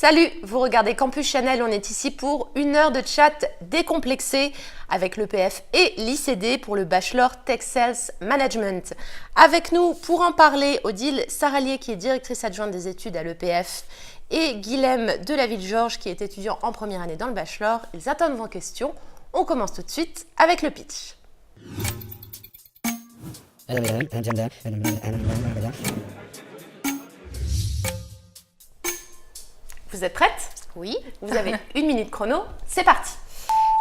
Salut, vous regardez Campus Channel, on est ici pour une heure de chat décomplexé avec l'EPF et l'ICD pour le Bachelor Tech Sales Management. Avec nous pour en parler, Odile Saralier qui est directrice adjointe des études à l'EPF et Guilhem de la Ville-Georges qui est étudiant en première année dans le Bachelor. Ils attendent vos questions. On commence tout de suite avec le pitch. Vous êtes prête? Oui. Vous avez une minute chrono, c'est parti.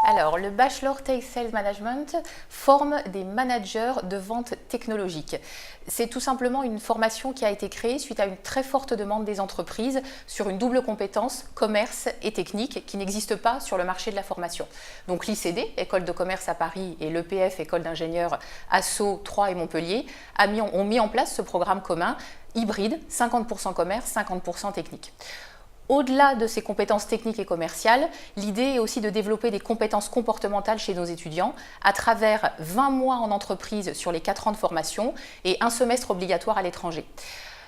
Alors, le Bachelor Tech Sales Management forme des managers de vente technologique. C'est tout simplement une formation qui a été créée suite à une très forte demande des entreprises sur une double compétence, commerce et technique, qui n'existe pas sur le marché de la formation. Donc l'ICD, École de commerce à Paris, et l'EPF, École d'ingénieurs à Sceaux, Troyes et Montpellier, ont mis en place ce programme commun hybride, 50% commerce, 50% technique. Au-delà de ces compétences techniques et commerciales, l'idée est aussi de développer des compétences comportementales chez nos étudiants à travers 20 mois en entreprise sur les 4 ans de formation et un semestre obligatoire à l'étranger.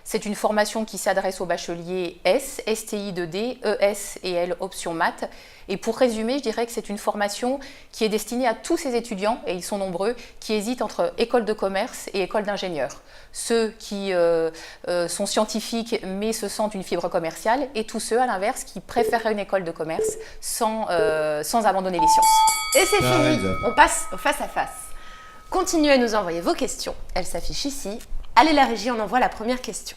C'est une formation qui s'adresse aux bacheliers S, STI 2D, ES et L option maths. Et pour résumer, je dirais que c'est une formation qui est destinée à tous ces étudiants, et ils sont nombreux, qui hésitent entre école de commerce et école d'ingénieur. Ceux qui sont scientifiques mais se sentent une fibre commerciale, et tous ceux, à l'inverse, qui préfèrent une école de commerce sans abandonner les sciences. Et c'est fini, on passe au face-à-face. Continuez à nous envoyer vos questions, elles s'affichent ici. Allez la régie, on envoie la première question.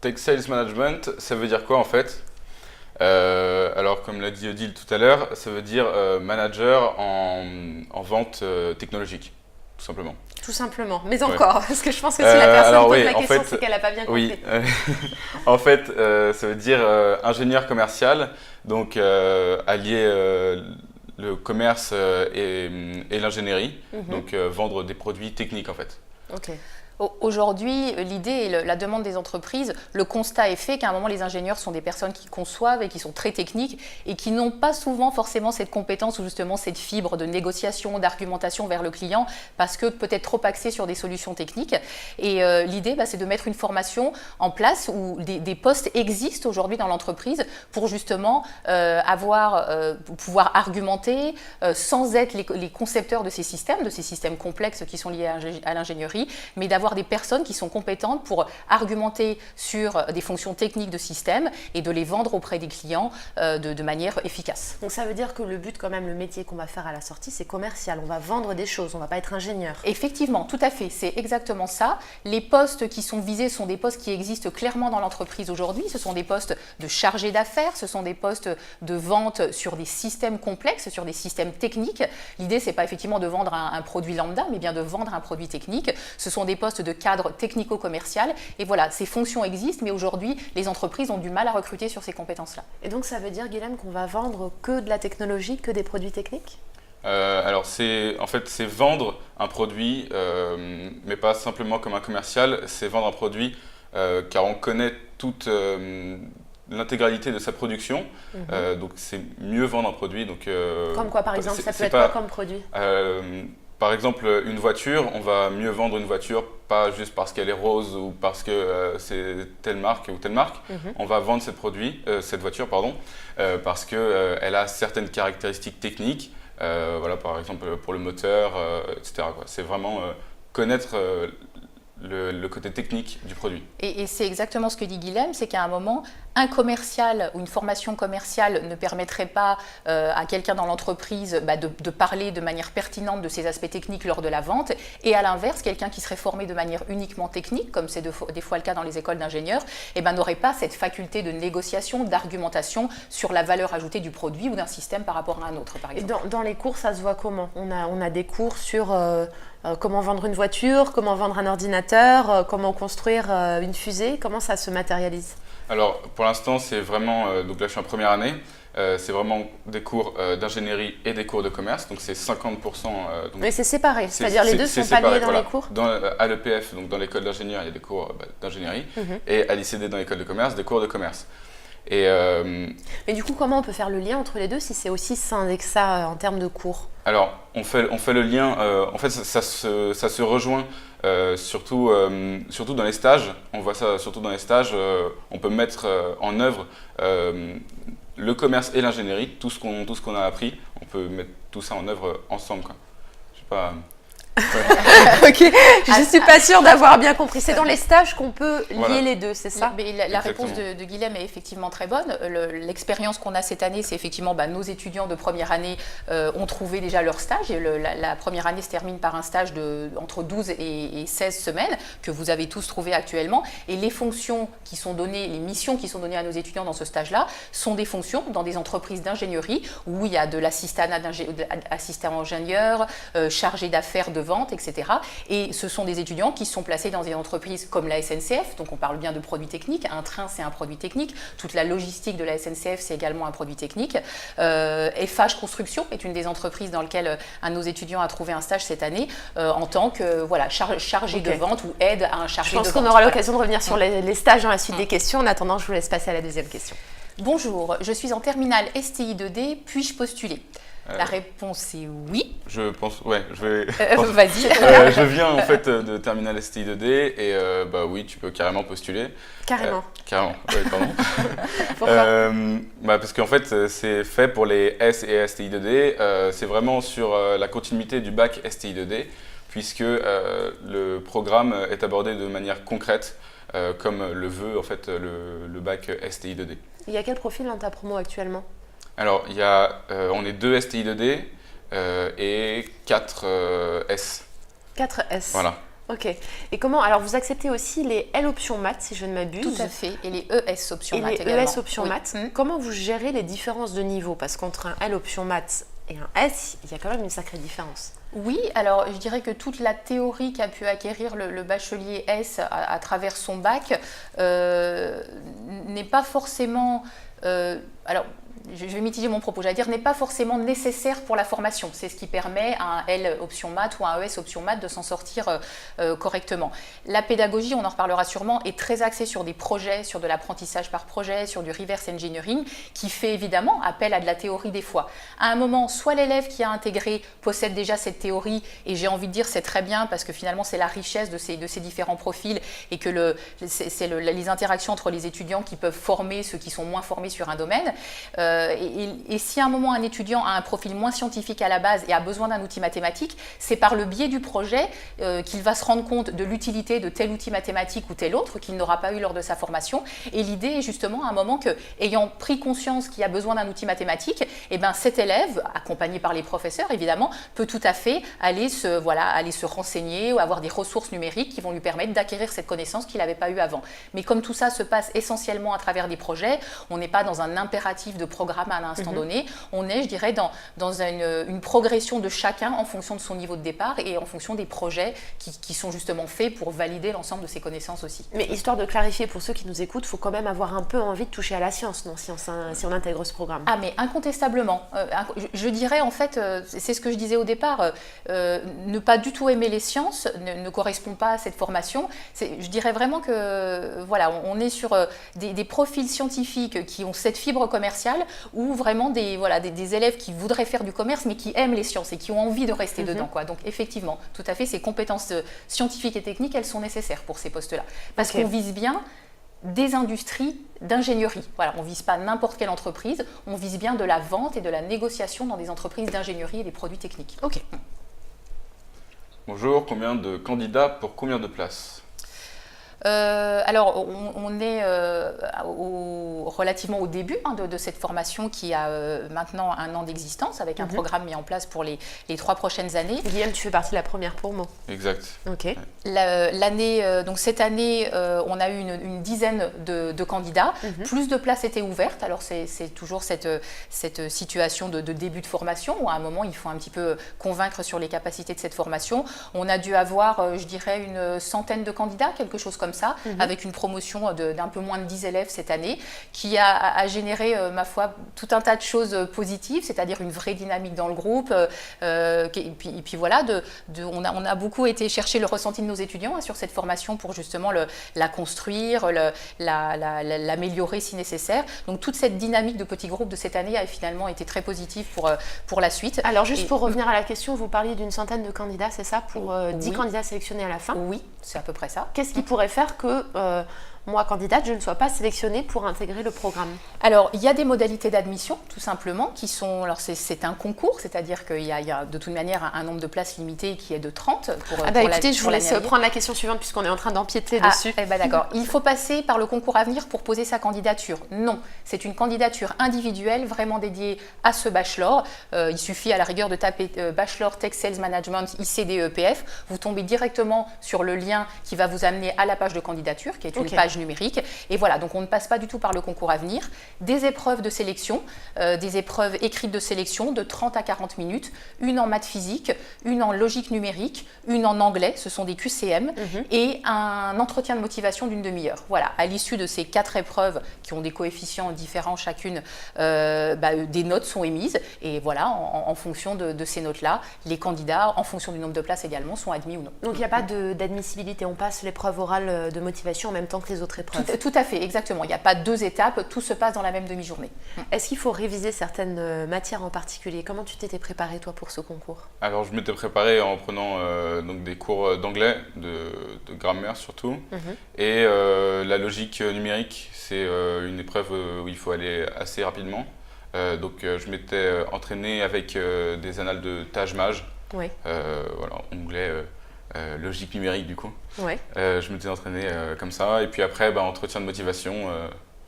Tech Sales Management, ça veut dire quoi en fait? Alors comme l'a dit Odile tout à l'heure, ça veut dire manager en vente technologique, tout simplement. Tout simplement, mais encore, parce que je pense que si la personne pose la question, c'est qu'elle n'a pas bien compris. Oui, en fait, ça veut dire ingénieur commercial, donc allier le commerce et l'ingénierie, donc vendre des produits techniques en fait. Ok. Aujourd'hui, l'idée et la demande des entreprises, le constat est fait qu'à un moment, les ingénieurs sont des personnes qui conçoivent et qui sont très techniques et qui n'ont pas souvent forcément cette compétence ou justement cette fibre de négociation, d'argumentation vers le client parce que peut-être trop axés sur des solutions techniques. Et l'idée, c'est de mettre une formation en place où des postes existent aujourd'hui dans l'entreprise pour justement pouvoir argumenter sans être les concepteurs de ces systèmes complexes qui sont liés à l'ingénierie, mais d'avoir des personnes qui sont compétentes pour argumenter sur des fonctions techniques de système et de les vendre auprès des clients de manière efficace. Donc ça veut dire que le but quand même, le métier qu'on va faire à la sortie, c'est commercial. On va vendre des choses, on ne va pas être ingénieur. Effectivement, tout à fait, c'est exactement ça. Les postes qui sont visés sont des postes qui existent clairement dans l'entreprise aujourd'hui. Ce sont des postes de chargé d'affaires, ce sont des postes de vente sur des systèmes complexes, sur des systèmes techniques. L'idée, c'est pas effectivement de vendre un produit lambda, mais bien de vendre un produit technique. Ce sont des postes de cadre technico-commercial. Et voilà, ces fonctions existent, mais aujourd'hui, les entreprises ont du mal à recruter sur ces compétences-là. Et donc, ça veut dire, Guilhem, qu'on va vendre que de la technologie, que des produits techniques? Alors, c'est vendre un produit, mais pas simplement comme un commercial, c'est vendre un produit car on connaît toute l'intégralité de sa production, donc c'est mieux vendre un produit. Donc, comme quoi, par exemple, ça peut être quoi comme produit? Par exemple, une voiture, on va mieux vendre une voiture, pas juste parce qu'elle est rose ou parce que c'est telle marque ou telle marque. On va vendre cette voiture, parce qu'elle a certaines caractéristiques techniques, voilà, par exemple pour le moteur, etc. C'est vraiment connaître le côté technique du produit. Et c'est exactement ce que dit Guilhem, c'est qu'à un moment, un commercial ou une formation commerciale ne permettrait pas à quelqu'un dans l'entreprise de parler de manière pertinente de ces aspects techniques lors de la vente, et à l'inverse, quelqu'un qui serait formé de manière uniquement technique, comme c'est des fois le cas dans les écoles d'ingénieurs, n'aurait pas cette faculté de négociation, d'argumentation sur la valeur ajoutée du produit ou d'un système par rapport à un autre, par exemple. Et dans les cours, ça se voit comment? On a des cours sur comment vendre une voiture, comment vendre un ordinateur, comment construire une fusée, comment ça se matérialise? Alors, pour l'instant, c'est vraiment, donc là je suis en première année, c'est vraiment des cours d'ingénierie et des cours de commerce, donc c'est 50%. Mais c'est séparé, c'est-à-dire les deux sont pas liés dans les cours? À l'EPF, donc dans l'école d'ingénieur, il y a des cours d'ingénierie, et à l'ICD, dans l'école de commerce, des cours de commerce. Mais du coup, comment on peut faire le lien entre les deux si c'est aussi scindé que ça en termes de cours? Alors, on fait le lien, en fait ça se rejoint surtout dans les stages, on voit ça surtout dans les stages, on peut mettre en œuvre le commerce et l'ingénierie, tout ce qu'on a appris, on peut mettre tout ça en œuvre ensemble, quoi. Je sais pas... Ok, je ne suis pas sûre d'avoir bien compris. C'est dans les stages qu'on peut lier les deux, c'est ça? La réponse de Guilhem est effectivement très bonne. L'expérience qu'on a cette année, c'est effectivement nos étudiants de première année ont trouvé déjà leur stage. Et la première année se termine par un stage entre 12 et 16 semaines que vous avez tous trouvé actuellement. Et les fonctions qui sont données, les missions qui sont données à nos étudiants dans ce stage-là sont des fonctions dans des entreprises d'ingénierie où il y a de l'assistant ingénieur, chargé d'affaires de vente, etc. Et ce sont des étudiants qui sont placés dans des entreprises comme la SNCF, donc on parle bien de produits techniques. Un train, c'est un produit technique. Toute la logistique de la SNCF, c'est également un produit technique. FH Construction est une des entreprises dans lesquelles un de nos étudiants a trouvé un stage cette année en tant que chargé de vente ou aide à un chargé de vente. Je pense qu'on aura l'occasion de revenir sur les stages dans la suite des questions. En attendant, je vous laisse passer à la deuxième question. Bonjour, je suis en terminale STI 2D, puis-je postuler? La réponse est oui. Je pense, ouais, je vais... Vas-y. Je viens en fait de Terminal STI 2D et bah oui, tu peux carrément postuler. Carrément. Carrément, oui, pardon. Pourquoi parce qu'en fait, c'est fait pour les S et STI 2D. C'est vraiment sur la continuité du bac STI 2D, puisque le programme est abordé de manière concrète, comme le veut en fait le bac STI 2D. Il y a quel profil dans ta promo actuellement? Alors, on est 2 STI 2D et 4 S. 4 S. Voilà. Ok. Et comment? Alors, vous acceptez aussi les L options maths, si je ne m'abuse. Tout à fait. Et les ES options maths également. également. ES options maths. Comment vous gérez les différences de niveau? Parce qu'entre un L option maths et un S, il y a quand même une sacrée différence. Oui, alors je dirais que toute la théorie qu'a pu acquérir le bachelier S à travers son bac n'est pas forcément... alors, je vais mitiger mon propos, j'allais dire, n'est pas forcément nécessaire pour la formation. C'est ce qui permet à un L option maths ou à un ES option maths de s'en sortir correctement. La pédagogie, on en reparlera sûrement, est très axée sur des projets, sur de l'apprentissage par projet, sur du reverse engineering, qui fait évidemment appel à de la théorie des fois. À un moment, soit l'élève qui a intégré possède déjà cette théorie, et j'ai envie de dire c'est très bien parce que finalement c'est la richesse de ces différents profils et que c'est les interactions entre les étudiants qui peuvent former ceux qui sont moins formés sur un domaine. Et si à un moment un étudiant a un profil moins scientifique à la base et a besoin d'un outil mathématique, c'est par le biais du projet qu'il va se rendre compte de l'utilité de tel outil mathématique ou tel autre qu'il n'aura pas eu lors de sa formation. Et l'idée est justement à un moment que, ayant pris conscience qu'il y a besoin d'un outil mathématique, eh ben, cet élève, accompagné par les professeurs évidemment, peut tout à fait aller se renseigner ou avoir des ressources numériques qui vont lui permettre d'acquérir cette connaissance qu'il n'avait pas eu avant. Mais comme tout ça se passe essentiellement à travers des projets, on n'est pas dans un impératif de programme à un instant donné, on est, je dirais, dans une progression de chacun en fonction de son niveau de départ et en fonction des projets qui sont justement faits pour valider l'ensemble de ses connaissances aussi. Mais histoire de clarifier pour ceux qui nous écoutent, il faut quand même avoir un peu envie de toucher à la science, non, si on intègre ce programme. Ah mais incontestablement. Je dirais en fait, c'est ce que je disais au départ, ne pas du tout aimer les sciences ne correspond pas à cette formation. Je dirais vraiment que voilà, on est sur des profils scientifiques qui ont cette fibre commerciale ou vraiment des élèves qui voudraient faire du commerce mais qui aiment les sciences et qui ont envie de rester dedans, quoi. Donc effectivement, tout à fait, ces compétences scientifiques et techniques, elles sont nécessaires pour ces postes-là. Parce qu'on vise bien des industries d'ingénierie. Voilà, on ne vise pas n'importe quelle entreprise, on vise bien de la vente et de la négociation dans des entreprises d'ingénierie et des produits techniques. Ok. Bonjour, combien de candidats pour combien de places? Alors, on est relativement au début de cette formation qui a maintenant 1 an d'existence avec un programme mis en place pour les 3 prochaines années. Guillaume, tu fais partie de la première promo. Exact. Ok. Donc cette année, on a eu une dizaine de candidats. Plus de places étaient ouvertes. Alors, c'est toujours cette situation de début de formation où à un moment, il faut un petit peu convaincre sur les capacités de cette formation. On a dû avoir, je dirais, une centaine de candidats, quelque chose comme ça, avec une promotion d'un peu moins de 10 élèves cette année, qui a généré, ma foi, tout un tas de choses positives, c'est-à-dire une vraie dynamique dans le groupe. Et puis voilà, on a beaucoup été chercher le ressenti de nos étudiants sur cette formation pour justement la construire, l'améliorer si nécessaire. Donc toute cette dynamique de petits groupes de cette année a finalement été très positive pour la suite. Alors juste pour revenir à la question, vous parliez d'une centaine de candidats, c'est ça, pour 10 candidats sélectionnés à la fin? Oui, c'est à peu près ça. Qu'est-ce qui pourrait faire que moi, candidate, je ne sois pas sélectionnée pour intégrer le programme? Alors, il y a des modalités d'admission, tout simplement, qui sont... Alors, c'est un concours, c'est-à-dire qu'il y a de toute manière un nombre de places limité qui est de 30 pour écoutez, je vous laisse prendre la question suivante puisqu'on est en train d'empiéter dessus. D'accord. Il faut passer par le concours à venir pour poser sa candidature? Non, c'est une candidature individuelle, vraiment dédiée à ce bachelor. Il suffit à la rigueur de taper Bachelor Tech Sales Management ICD-EPF. Vous tombez directement sur le lien qui va vous amener à la page de candidature, qui est une page numérique. Et voilà, donc on ne passe pas du tout par le concours à venir. Des épreuves de sélection, des épreuves écrites de sélection de 30 à 40 minutes, une en maths physique, une en logique numérique, une en anglais, ce sont des QCM, et un entretien de motivation d'une demi-heure. Voilà, à l'issue de ces 4 épreuves qui ont des coefficients différents chacune, des notes sont émises. Et voilà, en fonction de ces notes-là, les candidats, en fonction du nombre de places également, sont admis ou non. Donc il n'y a pas d'admissibilité, on passe l'épreuve orale de motivation en même temps que les autres épreuves. Tout à fait, exactement. Il n'y a pas 2 étapes, tout se passe dans la même demi-journée. Est-ce qu'il faut réviser certaines matières en particulier? Comment tu t'étais préparé toi pour ce concours? Alors je m'étais préparé en prenant donc des cours d'anglais, de grammaire surtout, et la logique numérique, c'est une épreuve où il faut aller assez rapidement. Donc je m'étais entraîné avec des annales de Taj-Maj, voilà, anglais, logique numérique du coup. Je m'étais entraîné comme ça, et puis après entretien de motivation,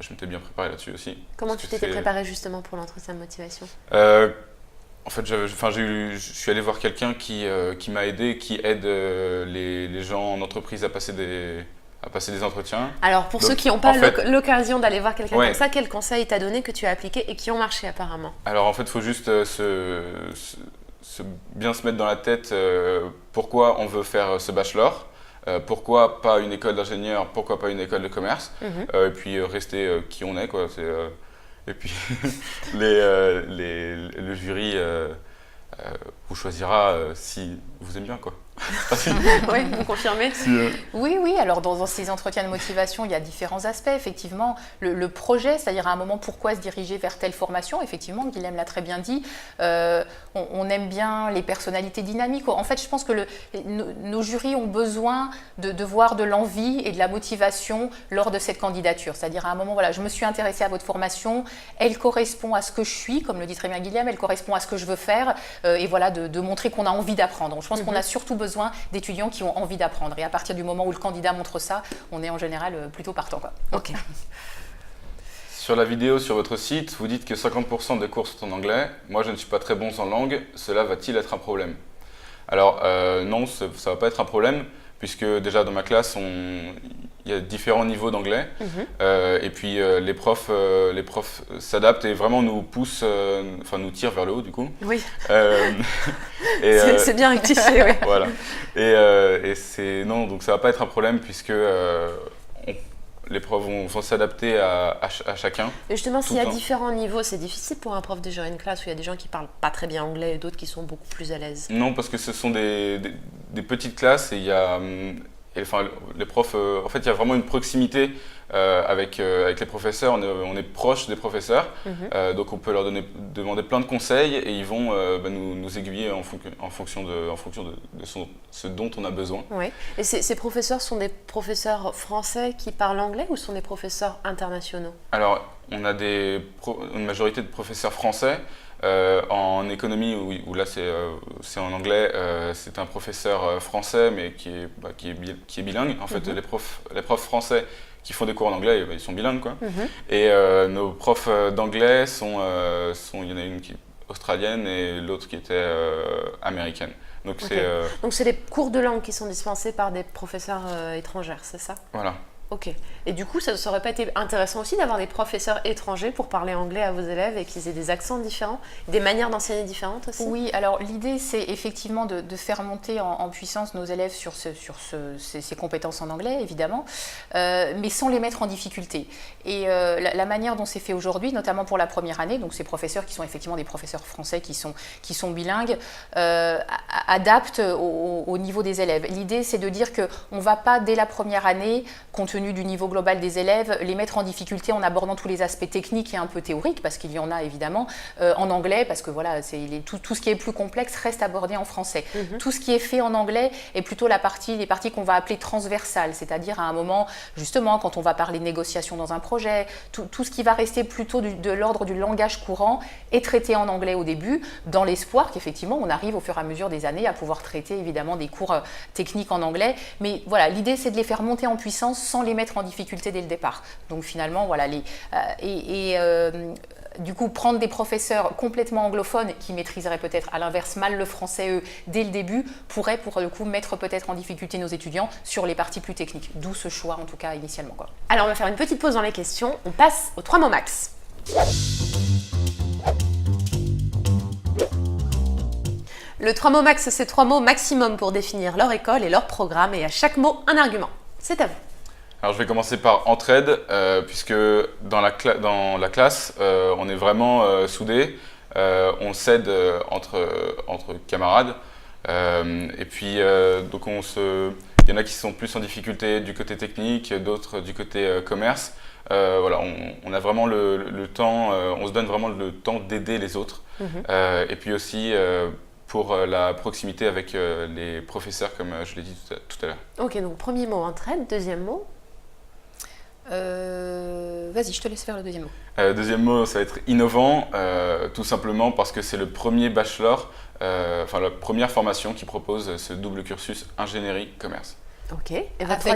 je m'étais bien préparé là-dessus aussi. Comment tu t'étais préparé justement pour l'entretien de motivation? En fait, je suis allé voir quelqu'un qui m'a aidé, qui aide les gens en entreprise à passer des entretiens. Alors pour ceux qui n'ont pas l'occasion d'aller voir quelqu'un comme ça, quel conseil t'a donné que tu as appliqué et qui ont marché apparemment? Alors en fait, il faut juste bien se mettre dans la tête pourquoi on veut faire ce bachelor, pourquoi pas une école d'ingénieur, pourquoi pas une école de commerce, et puis rester qui on est, quoi. Et puis le jury vous choisira si vous aimez bien, quoi. Oui, vous confirmez? Oui. Alors dans ces entretiens de motivation, il y a différents aspects. Effectivement, le projet, c'est-à-dire à un moment pourquoi se diriger vers telle formation. Effectivement, Guilhem l'a très bien dit. On aime bien les personnalités dynamiques. En fait, je pense que nos jurys ont besoin de voir de l'envie et de la motivation lors de cette candidature. C'est-à-dire à un moment, voilà, je me suis intéressée à votre formation, elle correspond à ce que je suis, comme le dit très bien Guilhem, elle correspond à ce que je veux faire, et voilà, de montrer qu'on a envie d'apprendre. Je pense qu'on a surtout besoin d'étudiants qui ont envie d'apprendre. Et à partir du moment où le candidat montre ça, on est en général plutôt partant, quoi. Ok. Sur la vidéo sur votre site, vous dites que 50% des cours sont en anglais. Moi, je ne suis pas très bon en langue. Cela va-t-il être un problème? Alors, non, ça ne va pas être un problème, puisque déjà dans ma classe, il y a différents niveaux d'anglais. Et puis les profs s'adaptent et vraiment nous poussent, nous tirent vers le haut du coup. Oui. C'est bien rectifié, oui. Voilà. Non, donc ça va pas être un problème puisque les profs vont s'adapter à chacun. Et justement, s'il y a différents niveaux, c'est difficile pour un prof de gérer une classe où il y a des gens qui parlent pas très bien anglais et d'autres qui sont beaucoup plus à l'aise? Non, parce que ce sont des petites classes et il y a... les profs, en fait, il y a vraiment une proximité avec les professeurs. On est proche des professeurs, donc on peut leur demander plein de conseils et ils vont nous aiguiller en fonction de ce dont on a besoin. Oui. Et ces professeurs sont des professeurs français qui parlent anglais ou sont des professeurs internationaux? Alors, on a une majorité de professeurs français. En économie, où là c'est en anglais, c'est un professeur français mais qui est bilingue. En fait, les profs français qui font des cours en anglais, ils sont bilingues, quoi. Et nos profs d'anglais il y en a une qui est australienne et l'autre qui était américaine. Donc c'est des cours de langue qui sont dispensés par des professeurs étrangers, c'est ça? Voilà. Ok. Et du coup, ça aurait pas été intéressant aussi d'avoir des professeurs étrangers pour parler anglais à vos élèves et qu'ils aient des accents différents, des manières d'enseigner différentes aussi? Oui, alors l'idée c'est effectivement de faire monter en puissance nos élèves sur ces compétences en anglais, évidemment, mais sans les mettre en difficulté. Et la manière dont c'est fait aujourd'hui, notamment pour la première année, donc ces professeurs qui sont effectivement des professeurs français qui sont bilingues, adaptent au niveau des élèves. L'idée c'est de dire qu'on ne va pas dès la première année, compte tenu du niveau global des élèves, les mettre en difficulté en abordant tous les aspects techniques et un peu théoriques, parce qu'il y en a évidemment, en anglais, parce que voilà, tout ce qui est plus complexe reste abordé en français. Tout ce qui est fait en anglais est plutôt les parties qu'on va appeler transversales, c'est-à-dire à un moment, justement, quand on va parler négociation dans un projet, tout ce qui va rester plutôt de l'ordre du langage courant est traité en anglais au début, dans l'espoir qu'effectivement on arrive au fur et à mesure des années à pouvoir traiter évidemment des cours techniques en anglais. Mais voilà, l'idée c'est de les faire monter en puissance sans les mettre en difficulté dès le départ. Donc finalement, voilà, du coup, prendre des professeurs complètement anglophones qui maîtriseraient peut-être à l'inverse mal le français, eux, dès le début, pourraient pour le coup mettre peut-être en difficulté nos étudiants sur les parties plus techniques. D'où ce choix, en tout cas, initialement, quoi. Alors, on va faire une petite pause dans les questions. On passe aux 3 mots max. Le 3 mots max, c'est 3 mots maximum pour définir leur école et leur programme, et à chaque mot, un argument. C'est à vous. Alors je vais commencer par entraide, puisque dans la classe, on est vraiment soudés, on s'aide entre camarades, et puis donc il y en a qui sont plus en difficulté du côté technique, d'autres du côté commerce. Voilà, on a vraiment le temps, on se donne vraiment le temps d'aider les autres, et puis aussi pour la proximité avec les professeurs, comme je l'ai dit tout à l'heure. Ok, donc premier mot entraide, deuxième mot. Vas-y, je te laisse faire le deuxième mot. Deuxième mot, ça va être innovant, tout simplement parce que c'est le premier bachelor, enfin la première formation qui propose ce double cursus ingénierie-commerce. Ok. Et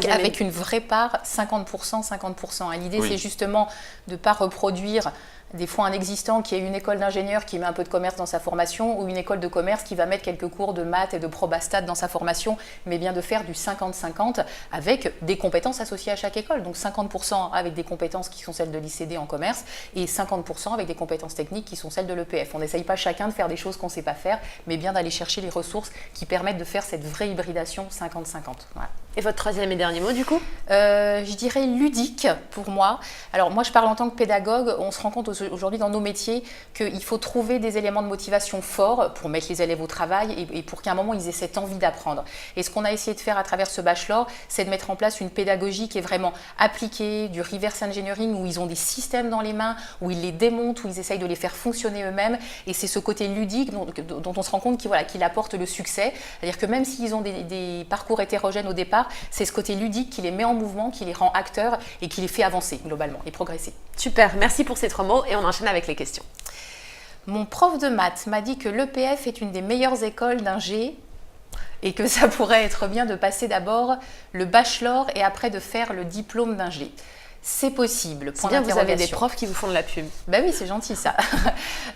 avec une vraie part 50%, 50%. L'idée, Oui. c'est justement de ne pas reproduire des fois un existant qui est une école d'ingénieur qui met un peu de commerce dans sa formation ou une école de commerce qui va mettre quelques cours de maths et de probastat dans sa formation, mais bien de faire du 50-50 avec des compétences associées à chaque école. Donc 50% avec des compétences qui sont celles de l'ICD en commerce et 50% avec des compétences techniques qui sont celles de l'EPF. On n'essaye pas chacun de faire des choses qu'on ne sait pas faire, mais bien d'aller chercher les ressources qui permettent de faire cette vraie hybridation 50-50. Voilà. Et votre troisième et dernier mot, du coup? Je dirais ludique pour moi. Alors moi, je parle en tant que pédagogue. On se rend compte aujourd'hui dans nos métiers qu'il faut trouver des éléments de motivation forts pour mettre les élèves au travail et pour qu'à un moment, ils aient cette envie d'apprendre. Et ce qu'on a essayé de faire à travers ce bachelor, c'est de mettre en place une pédagogie qui est vraiment appliquée, du reverse engineering, où ils ont des systèmes dans les mains, où ils les démontent, où ils essayent de les faire fonctionner eux-mêmes. Et c'est ce côté ludique dont on se rend compte qu'il apporte le succès. C'est-à-dire que même s'ils ont des parcours hétérogènes au départ, c'est ce côté ludique qui les met en mouvement, qui les rend acteurs et qui les fait avancer globalement et progresser. Super, merci pour ces 3 mots et on enchaîne avec les questions. Mon prof de maths m'a dit que l'EPF est une des meilleures écoles d'ingé et que ça pourrait être bien de passer d'abord le bachelor et après de faire le diplôme d'ingé. C'est possible. C'est bien, vous avez des profs qui vous font de la pub. Ben oui, c'est gentil ça.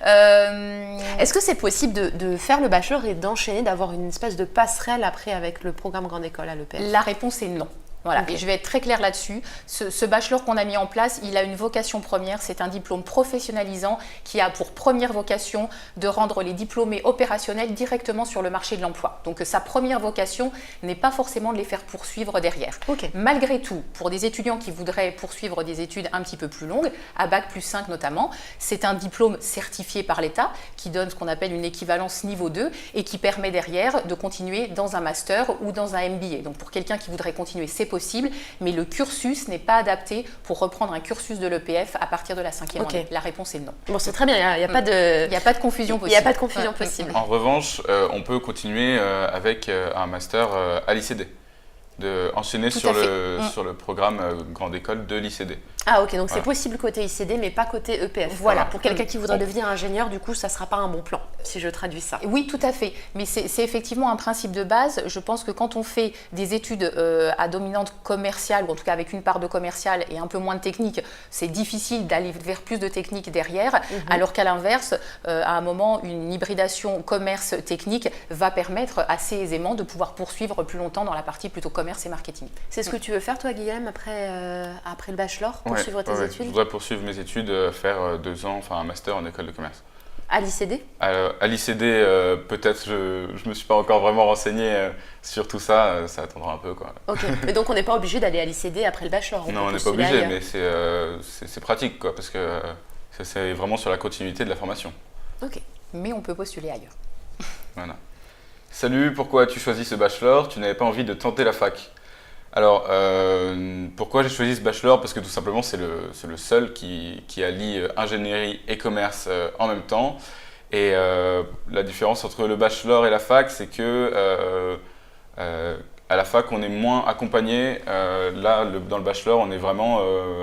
Est-ce que c'est possible de faire le bachelor et d'enchaîner, d'avoir une espèce de passerelle après avec le programme Grande École à l'EPF? La réponse est non. Voilà, Okay. et je vais être très claire là-dessus. Ce bachelor qu'on a mis en place, il a une vocation première, c'est un diplôme professionnalisant qui a pour première vocation de rendre les diplômés opérationnels directement sur le marché de l'emploi. Donc sa première vocation n'est pas forcément de les faire poursuivre derrière. Okay. Malgré tout, pour des étudiants qui voudraient poursuivre des études un petit peu plus longues, à Bac+5 notamment, c'est un diplôme certifié par l'État qui donne ce qu'on appelle une équivalence niveau 2 et qui permet derrière de continuer dans un master ou dans un MBA. Donc pour quelqu'un qui voudrait continuer, c'est possible, mais le cursus n'est pas adapté pour reprendre un cursus de l'EPF à partir de la 5e année. La réponse est non. Bon, c'est très bien, il n'y a pas de confusion possible. Il n'y a pas de confusion possible. En revanche, on peut continuer avec un master à l'ICD, de enchaîner sur le programme Grande École de l'ICD. Ah ok, donc c'est Voilà. possible côté ICD, mais pas côté EPF. Voilà. Pour quelqu'un qui voudrait Bon. devenir ingénieur, du coup, ça ne sera pas un bon plan, si je traduis ça. Oui, tout à fait. Mais c'est effectivement un principe de base. Je pense que quand on fait des études à dominante commerciale, ou en tout cas avec une part de commercial et un peu moins de technique, c'est difficile d'aller vers plus de technique derrière, alors qu'à l'inverse, à un moment, une hybridation commerce-technique va permettre assez aisément de pouvoir poursuivre plus longtemps dans la partie plutôt commerce et marketing. C'est ce que tu veux faire, toi, Guillaume, après le bachelor, poursuivre tes Je études voudrais poursuivre mes études, faire 2 ans, enfin un master en école de commerce. à l'ICD? À l'ICD, peut-être, je ne me suis pas encore vraiment renseigné sur tout ça, ça attendra un peu, quoi. Ok, mais donc on n'est pas obligé d'aller à l'ICD après le bachelor. Non, on n'est pas postuler obligé, ailleurs. mais c'est pratique, quoi, parce que c'est vraiment sur la continuité de la formation. Ok. Mais on peut postuler ailleurs. Voilà. Salut, pourquoi as-tu choisi ce bachelor? Tu n'avais pas envie de tenter la fac? Alors, pourquoi j'ai choisi ce bachelor? Parce que tout simplement, c'est le seul qui allie ingénierie et commerce en même temps. Et la différence entre le bachelor et la fac, c'est que à la fac, on est moins accompagné. Là, dans le bachelor, on est vraiment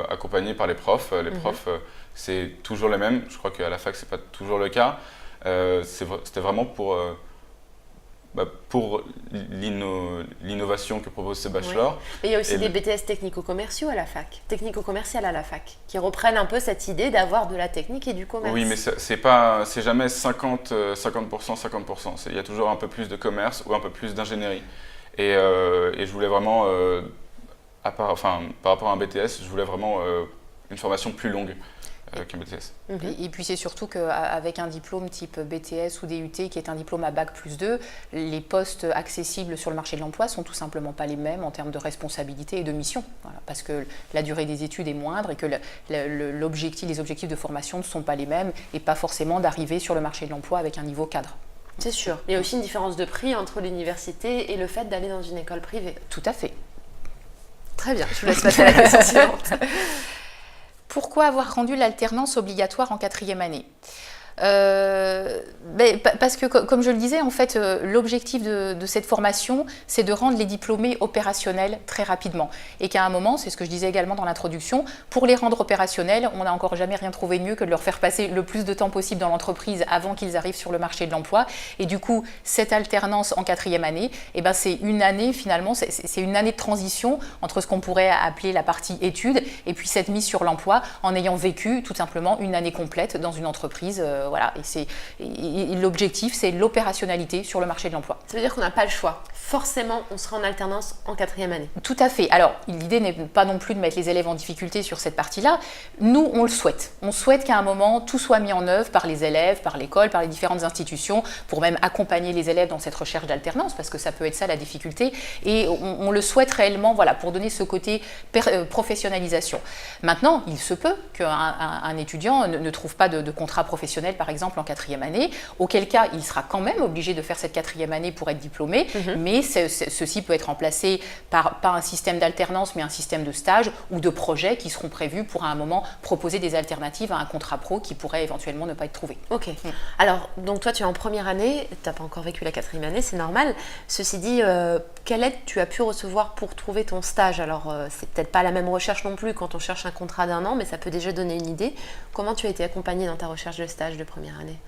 accompagné par les profs. Les profs, c'est toujours les mêmes. Je crois qu'à la fac, c'est pas toujours le cas. C'était vraiment pour l'innovation que propose ce bachelor. Et il y a aussi Et des le- BTS technico-commerciaux à la fac, technico-commercial à la fac, qui reprennent un peu cette idée d'avoir de la technique et du commerce. Oui, mais c'est jamais 50%, 50%. Il y a toujours un peu plus de commerce ou un peu plus d'ingénierie. Et je voulais vraiment, par rapport à un BTS, je voulais vraiment une formation plus longue qu'un BTS. Et puis c'est surtout qu'avec un diplôme type BTS ou DUT qui est un diplôme à Bac+2, les postes accessibles sur le marché de l'emploi sont tout simplement pas les mêmes en termes de responsabilité et de mission. Voilà, parce que la durée des études est moindre et que les objectifs de formation ne sont pas les mêmes et pas forcément d'arriver sur le marché de l'emploi avec un niveau cadre. C'est sûr. Il y a aussi une différence de prix entre l'université et le fait d'aller dans une école privée. Tout à fait. Très bien, je vous laisse passer à la question suivante. Pourquoi avoir rendu l'alternance obligatoire en 4e année? Parce que, comme je le disais, en fait, l'objectif de cette formation, c'est de rendre les diplômés opérationnels très rapidement. Et qu'à un moment, c'est ce que je disais également dans l'introduction, pour les rendre opérationnels, on n'a encore jamais rien trouvé de mieux que de leur faire passer le plus de temps possible dans l'entreprise avant qu'ils arrivent sur le marché de l'emploi. Et du coup, cette alternance en 4e année, eh ben, c'est une année finalement, c'est une année de transition entre ce qu'on pourrait appeler la partie études et puis cette mise sur l'emploi en ayant vécu tout simplement une année complète dans une entreprise. Voilà, et l'objectif, c'est l'opérationnalité sur le marché de l'emploi. Ça veut dire qu'on n'a pas le choix. Forcément, on sera en alternance en 4e année. Tout à fait. Alors, l'idée n'est pas non plus de mettre les élèves en difficulté sur cette partie-là. Nous, on le souhaite. On souhaite qu'à un moment, tout soit mis en œuvre par les élèves, par l'école, par les différentes institutions, pour même accompagner les élèves dans cette recherche d'alternance, parce que ça peut être ça la difficulté. Et on le souhaite réellement, voilà, pour donner ce côté professionnalisation. Maintenant, il se peut qu'un étudiant ne trouve pas de contrat professionnel, par exemple, en 4e année, auquel cas, il sera quand même obligé de faire cette 4e année pour être diplômé, mais ceci peut être remplacé par pas un système d'alternance, mais un système de stage ou de projets qui seront prévus pour à un moment proposer des alternatives à un contrat pro qui pourrait éventuellement ne pas être trouvé. Ok. Alors, donc toi, tu es en première année, tu n'as pas encore vécu la 4e année, c'est normal. Ceci dit, quelle aide tu as pu recevoir pour trouver ton stage? Alors, c'est peut-être pas la même recherche non plus quand on cherche un contrat d'1 an, mais ça peut déjà donner une idée. Comment tu as été accompagné dans ta recherche de stage de première année?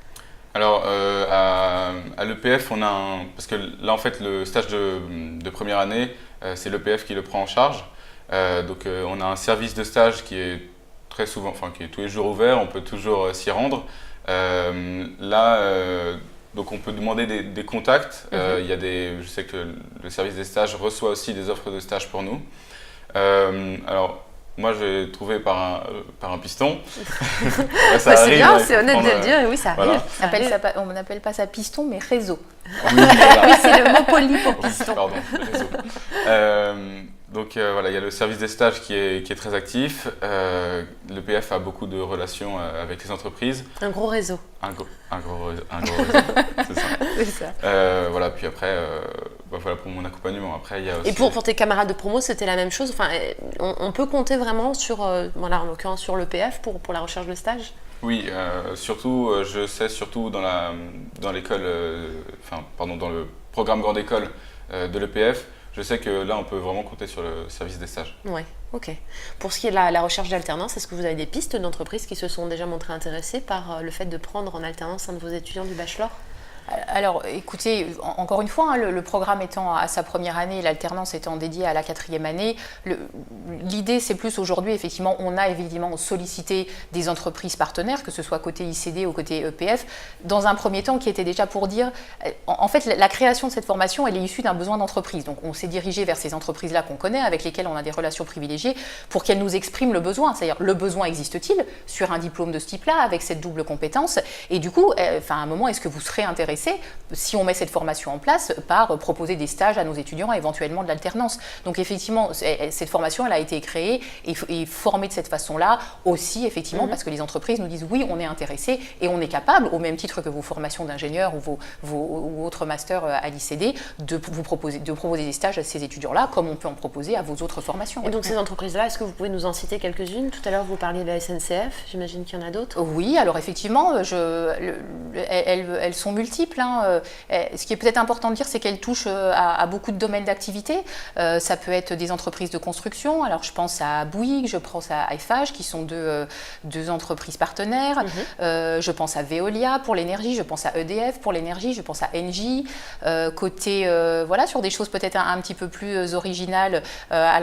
Alors, à l'EPF, on a parce que là, en fait, le stage de première année, c'est l'EPF qui le prend en charge. Donc, on a un service de stage qui est très souvent, enfin, qui est tous les jours ouvert, on peut toujours s'y rendre. Donc, on peut demander des contacts. Il y a je sais que le service des stages reçoit aussi des offres de stage pour nous. Alors, moi, j'ai trouvé par un piston. Là, ça Bah, c'est arrive, bien, hein, il c'est faut honnête de prendre, le dire, et oui, ça arrive. voilà. Ça arrive. On n'appelle pas ça piston, mais réseau. Oui, voilà. Oui, c'est le mot poli pour Oui, piston. pardon, réseau. Donc voilà, il y a le service des stages qui est très actif. L'EPF a beaucoup de relations avec les entreprises. Un gros réseau. Un gros réseau, c'est ça. C'est ça. Voilà, puis après, voilà pour mon accompagnement. Après, il y a aussi Et pour tes camarades de promo, c'était la même chose. Enfin, on peut compter vraiment sur, voilà, en l'occurrence sur l'EPF pour la recherche de stage. Oui, surtout, je sais surtout dans l'école, dans le programme grande école de l'EPF, je sais que là, on peut vraiment compter sur le service des stages. Ouais. Ok. Pour ce qui est de la recherche d'alternance, est-ce que vous avez des pistes d'entreprises qui se sont déjà montrées intéressées par le fait de prendre en alternance un de vos étudiants du bachelor? Alors, écoutez, encore une fois, le programme étant à sa première année, l'alternance étant dédiée à la 4e année, l'idée, c'est plus aujourd'hui, effectivement, on a évidemment sollicité des entreprises partenaires, que ce soit côté ICD ou côté EPF, dans un premier temps qui était déjà pour dire, en fait, la création de cette formation, elle est issue d'un besoin d'entreprise. Donc, on s'est dirigé vers ces entreprises-là qu'on connaît, avec lesquelles on a des relations privilégiées, pour qu'elles nous expriment le besoin. C'est-à-dire, le besoin existe-t-il sur un diplôme de ce type-là, avec cette double compétence? Et du coup, à un moment, est-ce que vous serez intéressé, si on met cette formation en place, par proposer des stages à nos étudiants, éventuellement de l'alternance. Donc effectivement, cette formation, elle a été créée et formée de cette façon-là aussi, effectivement, parce que les entreprises nous disent oui, on est intéressé et on est capable, au même titre que vos formations d'ingénieurs ou autres masters à l'ICD, de proposer des stages à ces étudiants-là, comme on peut en proposer à vos autres formations. Et donc ces entreprises-là, est-ce que vous pouvez nous en citer quelques-unes? Tout à l'heure, vous parliez de la SNCF, j'imagine qu'il y en a d'autres. Oui, alors effectivement, elles sont multiples. Ce qui est peut-être important de dire, c'est qu'elles touchent à beaucoup de domaines d'activité. Ça peut être des entreprises de construction. Alors, je pense à Bouygues, je pense à FH, qui sont deux entreprises partenaires. Je pense à Veolia pour l'énergie, je pense à EDF pour l'énergie, je pense à Engie. Voilà, sur des choses peut-être un petit peu plus originales, à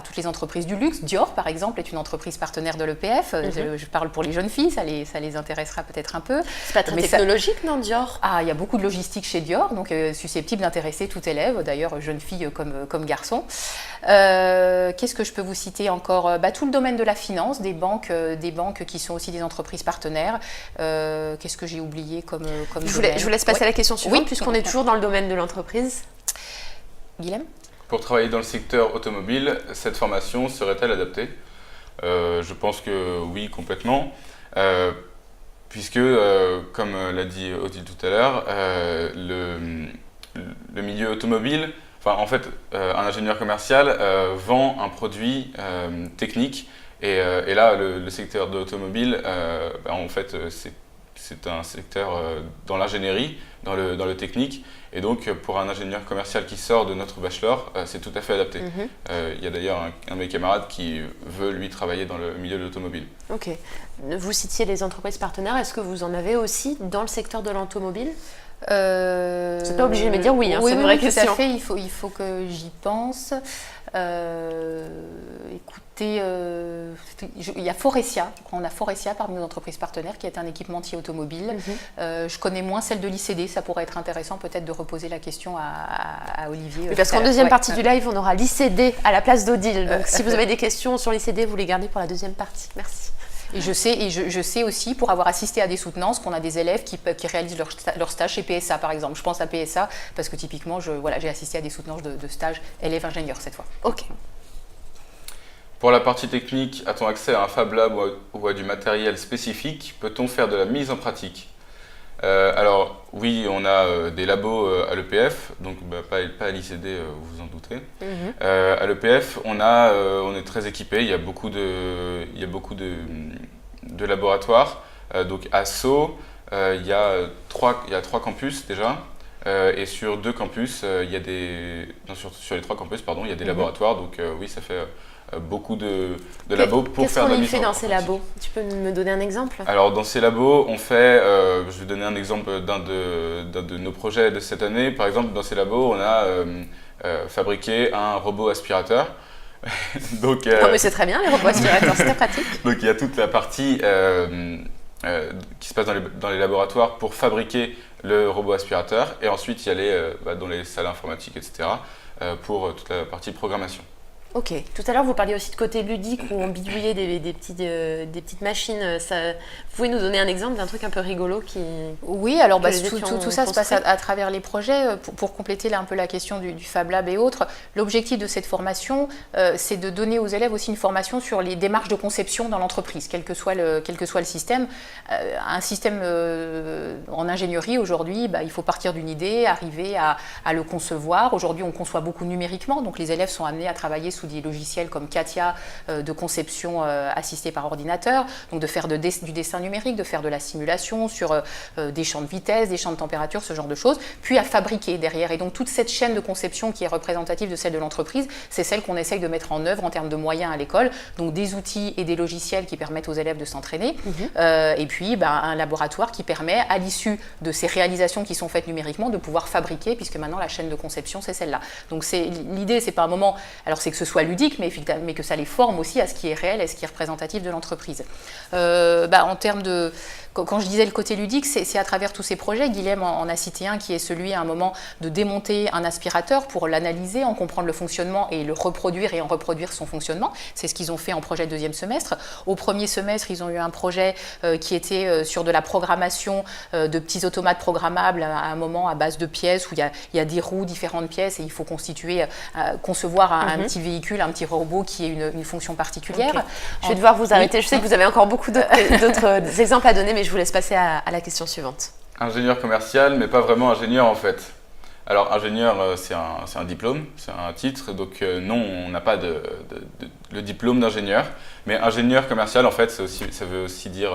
toutes les entreprises du luxe. Dior, par exemple, est une entreprise partenaire de l'EPF. Je parle pour les jeunes filles, ça les intéressera peut-être un peu. C'est pas très technologique, non, Dior? Il y a beaucoup de logistique chez Dior, donc susceptible d'intéresser tout élève, d'ailleurs jeune fille comme garçon. Qu'est-ce que je peux vous citer encore? Tout le domaine de la finance, des banques qui sont aussi des entreprises partenaires. Qu'est-ce que j'ai oublié comme domaine? Je vous laisse passer à la question suivante, puisqu'on est toujours dans le domaine de l'entreprise. Guilhem? Pour travailler dans le secteur automobile, cette formation serait-elle adaptée? Je pense que oui, complètement. Puisque, comme l'a dit Odile tout à l'heure, le milieu automobile, en fait, un ingénieur commercial vend un produit technique, et là, le secteur de l'automobile, en fait, c'est un secteur dans l'ingénierie, dans le technique, et donc pour un ingénieur commercial qui sort de notre bachelor, c'est tout à fait adapté. Il y a d'ailleurs un de mes camarades qui veut, lui, travailler dans le milieu de l'automobile. Ok. Vous citiez les entreprises partenaires, est-ce que vous en avez aussi dans le secteur de l'automobile? C'est pas obligé de me dire oui, c'est une vraie question. Tout à fait, il faut que j'y pense. Écoutez, il y a Forestia, je crois qu'on a Forestia parmi nos entreprises partenaires qui est un équipementier automobile. Je connais moins celle de l'ICD, ça pourrait être intéressant peut-être de reposer la question à Olivier. Oui, parce qu'en deuxième partie du live, on aura l'ICD à la place d'Odile. Donc si vous avez des questions sur l'ICD, vous les gardez pour la deuxième partie. Merci. Et je sais aussi, pour avoir assisté à des soutenances, qu'on a des élèves qui réalisent leur stage chez PSA, par exemple. Je pense à PSA parce que typiquement, j'ai assisté à des soutenances de stage élèves ingénieurs cette fois. Ok. Pour la partie technique, a-t-on accès à un Fab Lab ou à du matériel spécifique? Peut-on faire de la mise en pratique? Alors oui, on a des labos à l'EPF, donc pas à l'ICD, vous vous en doutez. À l'EPF, on est très équipé, il y a beaucoup de laboratoires. Donc à Sceaux, il y a trois campus déjà, et sur 2 campus, sur les 3 campus, pardon, il y a des laboratoires. Donc oui, ça fait beaucoup de labos pour faire de la mise en pratique. Qu'est-ce qu'on y fait dans ces labos? Tu peux me donner un exemple? Alors dans ces labos, on fait, je vais donner un exemple d'un de nos projets de cette année. Par exemple, dans ces labos, on a fabriqué un robot aspirateur. Donc, non mais c'est très bien les robots aspirateurs, c'est très pratique. Donc il y a toute la partie qui se passe dans les laboratoires pour fabriquer le robot aspirateur, et ensuite il y aller dans les salles informatiques, etc. Pour toute la partie programmation. Ok. Tout à l'heure, vous parliez aussi de côté ludique où on bidouillait des petites machines. Vous pouvez nous donner un exemple d'un truc un peu rigolo qui... Oui, alors tout ça se passe à travers les projets. Pour compléter un peu la question du Fab Lab et autres, l'objectif de cette formation, c'est de donner aux élèves aussi une formation sur les démarches de conception dans l'entreprise, quel que soit le système. Un système en ingénierie, aujourd'hui, il faut partir d'une idée, arriver à le concevoir. Aujourd'hui, on conçoit beaucoup numériquement, donc les élèves sont amenés à travailler sous sous des logiciels comme CATIA de conception assistée par ordinateur, donc de faire du dessin numérique, de faire de la simulation sur des champs de vitesse, des champs de température, ce genre de choses, puis à fabriquer derrière. Et donc toute cette chaîne de conception qui est représentative de celle de l'entreprise, c'est celle qu'on essaye de mettre en œuvre en termes de moyens à l'école, donc des outils et des logiciels qui permettent aux élèves de s'entraîner, et puis un laboratoire qui permet, à l'issue de ces réalisations qui sont faites numériquement, de pouvoir fabriquer, puisque maintenant la chaîne de conception, c'est celle-là. Donc l'idée, c'est pas un moment, alors c'est que ce soit ludique, mais que ça les forme aussi à ce qui est réel et ce qui est représentatif de l'entreprise. En termes de... Quand je disais le côté ludique, c'est à travers tous ces projets. Guilhem en a cité un qui est celui à un moment de démonter un aspirateur pour l'analyser, en comprendre le fonctionnement et le reproduire et en reproduire son fonctionnement. C'est ce qu'ils ont fait en projet de deuxième semestre. Au premier semestre, ils ont eu un projet qui était sur de la programmation de petits automates programmables à un moment à base de pièces où il y a des roues, différentes pièces et il faut concevoir un petit véhicule, un petit robot qui ait une fonction particulière. Okay. Je vais devoir vous arrêter. Je sais que vous avez encore beaucoup d'autres exemples à donner, mais je vous laisse passer à la question suivante. Ingénieur commercial, mais pas vraiment ingénieur en fait. Alors ingénieur, c'est un diplôme, c'est un titre, donc non, on n'a pas le diplôme d'ingénieur. Mais ingénieur commercial, en fait, ça veut aussi dire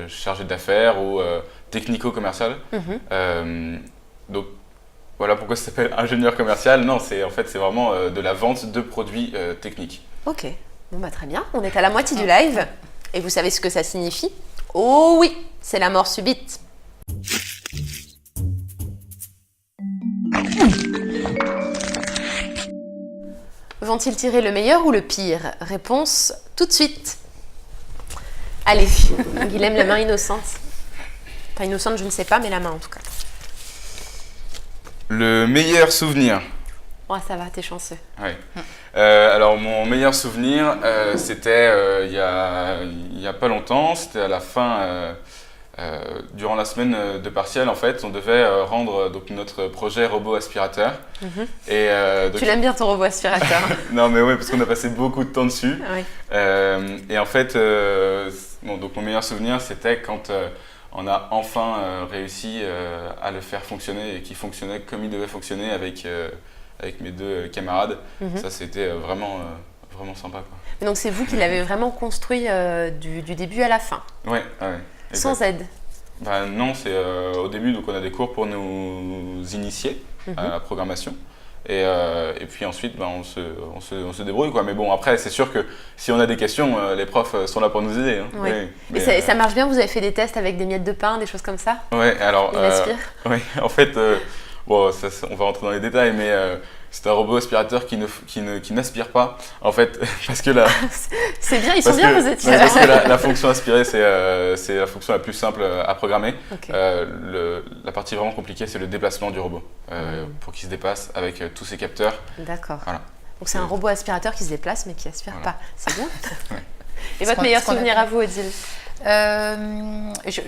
chargé d'affaires ou technico-commercial. Donc voilà pourquoi ça s'appelle ingénieur commercial. Non, c'est vraiment de la vente de produits techniques. Ok, bon très bien, on est à la moitié du live et vous savez ce que ça signifie? Oh oui, c'est la mort subite. Vont-ils tirer le meilleur ou le pire? Réponse tout de suite. Allez, Guilhem, la main innocente. Pas innocente, je ne sais pas, mais la main en tout cas. Le meilleur souvenir. Oh, ça va, t'es chanceux. Ouais. Alors mon meilleur souvenir, c'était il y a pas longtemps, c'était à la fin, durant la semaine de partiel en fait, on devait rendre donc notre projet robot aspirateur. Et, tu l'aimes bien ton robot aspirateur? Non mais oui, parce qu'on a passé beaucoup de temps dessus. Oui. Et en fait, donc mon meilleur souvenir, c'était quand on a enfin réussi à le faire fonctionner et qu'il fonctionnait comme il devait fonctionner avec mes deux camarades. Ça, c'était vraiment sympa, quoi. Et donc, c'est vous qui l'avez vraiment construit du début à la fin? Ouais. Sans aide? Non, c'est au début, donc on a des cours pour nous initier à la programmation. Et puis ensuite, on se débrouille, quoi. Mais bon, après, c'est sûr que si on a des questions, les profs sont là pour nous aider. Hein. Oui. Mais ça marche bien? Vous avez fait des tests avec des miettes de pain, des choses comme ça? Ouais, alors... Il aspire? Oui, en fait... Bon, on va rentrer dans les détails, mais c'est un robot aspirateur qui n'aspire pas, en fait, parce que c'est bien, ils sont bien, vous étiez là. Parce que la fonction aspirer, c'est la fonction la plus simple à programmer. Okay. La partie vraiment compliquée, c'est le déplacement du robot, pour qu'il se dépasse avec tous ses capteurs. D'accord. Voilà. Donc c'est un robot aspirateur qui se déplace, mais qui aspire pas. C'est bien. Ouais. Et votre meilleur souvenir à vous, Odile?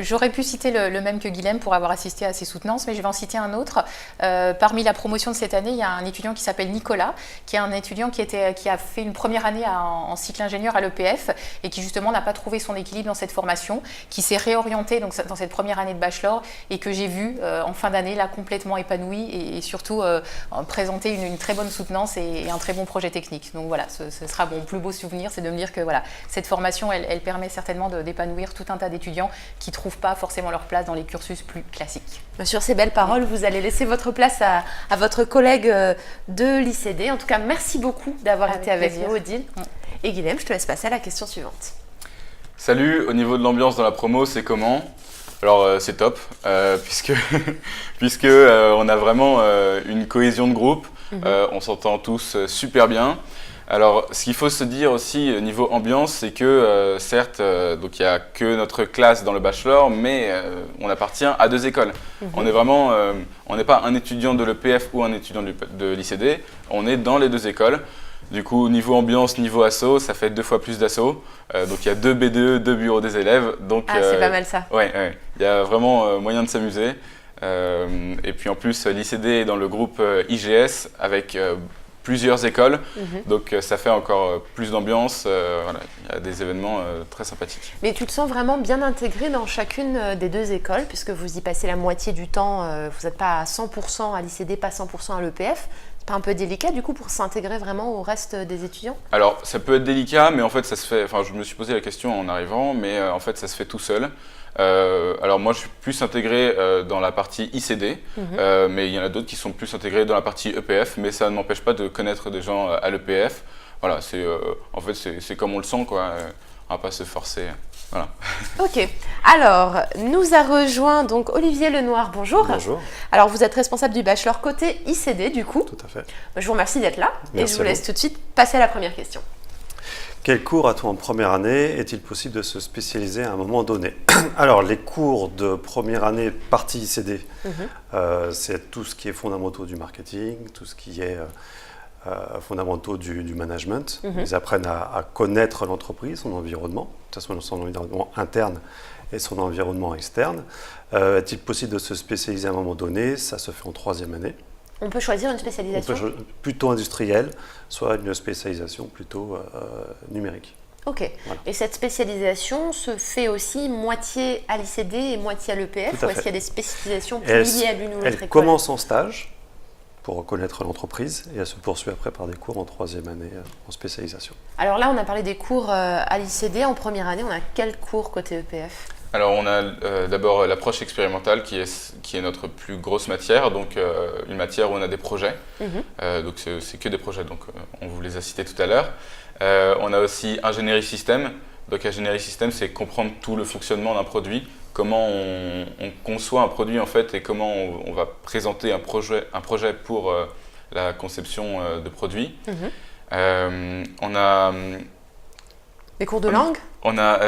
J'aurais pu citer le même que Guilhem pour avoir assisté à ses soutenances, mais je vais en citer un autre. Parmi la promotion de cette année, il y a un étudiant qui s'appelle Nicolas, qui est un étudiant qui a fait une première année en cycle ingénieur à l'EPF et qui justement n'a pas trouvé son équilibre dans cette formation, qui s'est réorienté donc, dans cette première année de bachelor et que j'ai vu en fin d'année là complètement épanoui et surtout présenter une très bonne soutenance et un très bon projet technique. Donc voilà, ce sera mon plus beau souvenir, c'est de me dire que voilà, cette formation, elle permet certainement d'épanouir tout un tas d'étudiants qui ne trouvent pas forcément leur place dans les cursus plus classiques. Sur ces belles paroles, vous allez laisser votre place à votre collègue de l'ICD. En tout cas, merci beaucoup d'avoir été avec nous, Odile. Et Guilhem, je te laisse passer à la question suivante. Salut, au niveau de l'ambiance dans la promo, c'est comment? Alors c'est top, puisque on a vraiment une cohésion de groupe, on s'entend tous super bien. Alors, ce qu'il faut se dire aussi niveau ambiance, c'est que certes, donc il n'y a que notre classe dans le bachelor, mais on appartient à deux écoles. On est vraiment, on n'est pas un étudiant de l'EPF ou un étudiant de l'ICD, on est dans les deux écoles. Du coup, niveau ambiance, niveau asso, ça fait 2 fois plus d'asso. Donc il y a 2 BDE, 2 bureaux des élèves. Donc, c'est pas mal ça. Ouais, il y a vraiment moyen de s'amuser. Et puis en plus, l'ICD est dans le groupe IGS avec plusieurs écoles, donc ça fait encore plus d'ambiance, voilà, il y a des événements très sympathiques. Mais tu te sens vraiment bien intégré dans chacune des deux écoles, puisque vous y passez la moitié du temps, vous n'êtes pas à 100% à l'ICD, pas 100% à l'EPF, Pas un peu délicat du coup pour s'intégrer vraiment au reste des étudiants? Alors, ça peut être délicat, mais en fait, ça se fait. Enfin, je me suis posé la question en arrivant, mais en fait, ça se fait tout seul. Alors, moi, je suis plus intégré dans la partie ICD, mais il y en a d'autres qui sont plus intégrés dans la partie EPF, mais ça ne m'empêche pas de connaître des gens à l'EPF. Voilà, en fait, c'est comme on le sent, quoi. On va pas se forcer. Voilà. Ok. Alors, nous a rejoint donc Olivier Lenoir. Bonjour. Bonjour. Alors, vous êtes responsable du bachelor côté ICD, du coup. Tout à fait. Je vous remercie d'être là. Merci et je vous à laisse vous. tout de suite passer à la première question. Quel cours a-t-on en première année? Est-il possible de se spécialiser à un moment donné? Alors, les cours de première année partie ICD, c'est tout ce qui est fondamentaux du marketing, tout ce qui est fondamentaux du management. Ils apprennent à connaître l'entreprise, son environnement, que ce soit son environnement interne et son environnement externe. Est-il possible de se spécialiser à un moment donné? Ça se fait en troisième année. On peut choisir une On spécialisation? peut plutôt industrielle, soit une spécialisation plutôt numérique. Ok. Voilà. Et cette spécialisation se fait aussi moitié à l'ICD et moitié à l'EPF? Tout à Ou est-ce fait. qu'il y a des spécialisations plus Elle, liées à l'une ou l'autre elle école? commence en stage pour connaître l'entreprise et elle se poursuit après par des cours en troisième année en spécialisation. Alors là, on a parlé des cours à l'ICD. En première année, on a quel cours côté EPF? Alors, on a d'abord l'approche expérimentale qui est notre plus grosse matière, donc une matière où on a des projets. Donc, c'est que des projets, donc on vous les a cités tout à l'heure. On a aussi ingénierie système. Donc, ingénierie système, c'est comprendre tout le fonctionnement d'un produit, comment on conçoit un produit en fait et comment on va présenter un projet pour la conception de produits. On a Les cours de langue?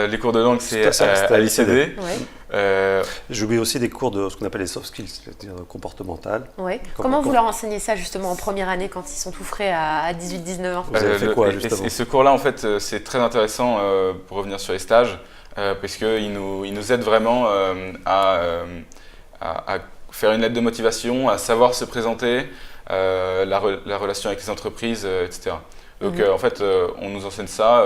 les cours de langue, c'est C'est à l'ICD. Ouais. J'oublie aussi des cours de ce qu'on appelle les soft skills, c'est-à-dire comportemental. Ouais. Comment vous leur enseignez ça justement en première année quand ils sont tout frais à 18-19 ans? Vous avez fait quoi, justement? Et ce cours-là, en fait, c'est très intéressant pour revenir sur les stages, parce qu'il nous aide vraiment à faire une lettre de motivation, à savoir se présenter, la relation avec les entreprises, etc. Donc, en fait, on nous enseigne ça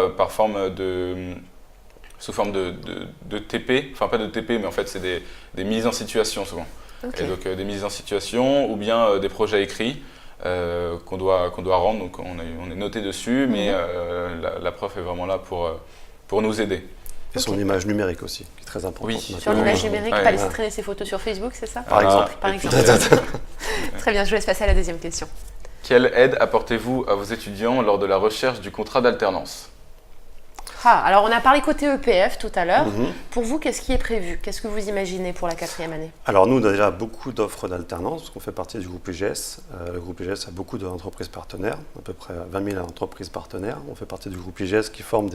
sous forme de TP, enfin pas de TP, mais en fait, c'est des mises en situation souvent. Ok. Et donc, des mises en situation ou bien des projets écrits qu'on doit rendre. Donc, on est noté dessus, mais la prof est vraiment là pour nous aider. Et son image numérique aussi, qui est très importante. Oui. maintenant. Sur l'image numérique, Ouais, pas ouais. laisser traîner ses photos sur Facebook, c'est ça? Par exemple. Par et puis, exemple. Très bien, je vous laisse passer à la deuxième question. Quelle aide apportez-vous à vos étudiants lors de la recherche du contrat d'alternance? Alors on a parlé côté EPF tout à l'heure. Pour vous, qu'est-ce qui est prévu? Qu'est-ce que vous imaginez pour la quatrième année? Alors nous, on a déjà beaucoup d'offres d'alternance, parce qu'on fait partie du groupe UGS. Le groupe UGS a beaucoup d'entreprises partenaires, à peu près 20 000 entreprises partenaires. On fait partie du groupe UGS qui forme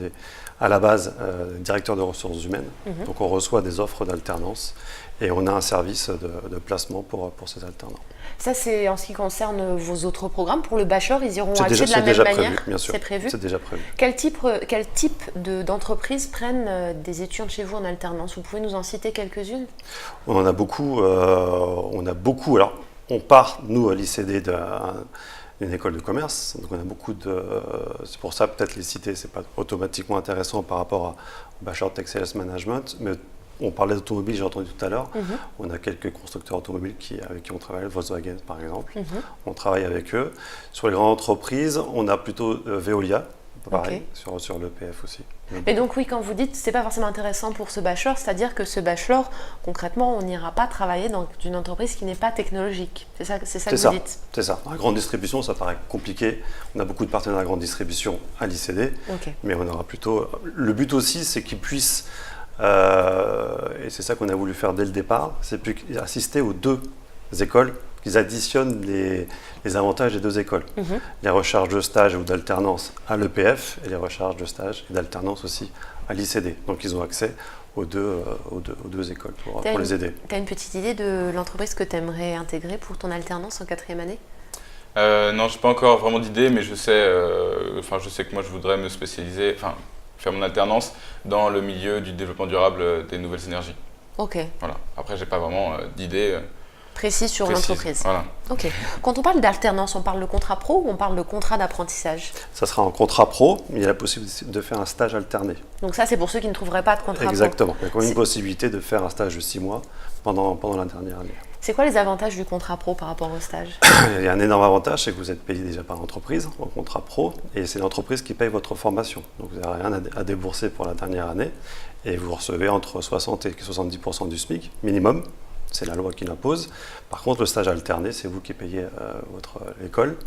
à la base directeurs de ressources humaines. Donc on reçoit des offres d'alternance et on a un service de placement pour ces alternants. Ça, c'est en ce qui concerne vos autres programmes. Pour le bachelor, ils iront C'est accès déjà, de la c'est même déjà manière? prévu, bien sûr. C'est prévu? C'est déjà prévu. Quel type d'entreprises prennent des étudiants de chez vous en alternance? Vous pouvez nous en citer quelques-unes? On en a beaucoup. Alors, on part, nous, à l'ICD, d'une école de commerce. Donc, on a beaucoup de. C'est pour ça, peut-être les citer, c'est pas automatiquement intéressant par rapport au Bachelor Tech Sales Management. Mais on parlait d'automobile, j'ai entendu tout à l'heure. On a quelques constructeurs automobiles avec qui on travaille, Volkswagen par exemple. On travaille avec eux. Sur les grandes entreprises, on a plutôt Veolia, pareil, sur l'EPF aussi. Mais donc oui, quand vous dites c'est pas forcément intéressant pour ce bachelor, c'est-à-dire que ce bachelor, concrètement, on n'ira pas travailler dans une entreprise qui n'est pas technologique. C'est ça que vous dites? C'est ça. La grande distribution, ça paraît compliqué. On a beaucoup de partenaires à grande distribution à l'ICD, mais on aura plutôt... Le but aussi, c'est qu'ils puissent, et c'est ça qu'on a voulu faire dès le départ, c'est plus assister aux deux écoles, qu'ils additionnent les avantages des deux écoles. Les recherches de stage ou d'alternance à l'EPF et les recherches de stage et d'alternance aussi à l'ICD. Donc ils ont accès aux deux écoles pour les aider. Tu as une petite idée de l'entreprise que tu aimerais intégrer pour ton alternance en quatrième année? Non, je n'ai pas encore vraiment d'idée, mais je sais que moi je voudrais me spécialiser, faire mon alternance dans le milieu du développement durable des nouvelles énergies. Ok. Voilà. Après, j'ai pas vraiment d'idée précise sur l'entreprise. Voilà. Ok. Quand on parle d'alternance, on parle de contrat pro ou on parle de contrat d'apprentissage? Ça sera en contrat pro, mais il y a la possibilité de faire un stage alterné. Donc ça, c'est pour ceux qui ne trouveraient pas de contrat Exactement. Il y a quand même une possibilité de faire un stage de 6 mois pendant la dernière année. C'est quoi les avantages du contrat pro par rapport au stage? Il y a un énorme avantage, c'est que vous êtes payé déjà par l'entreprise en contrat pro et c'est l'entreprise qui paye votre formation. Donc vous n'avez rien à débourser pour la dernière année et vous recevez entre 60 et 70% du SMIC minimum. C'est la loi qui l'impose. Par contre, le stage alterné, c'est vous qui payez votre école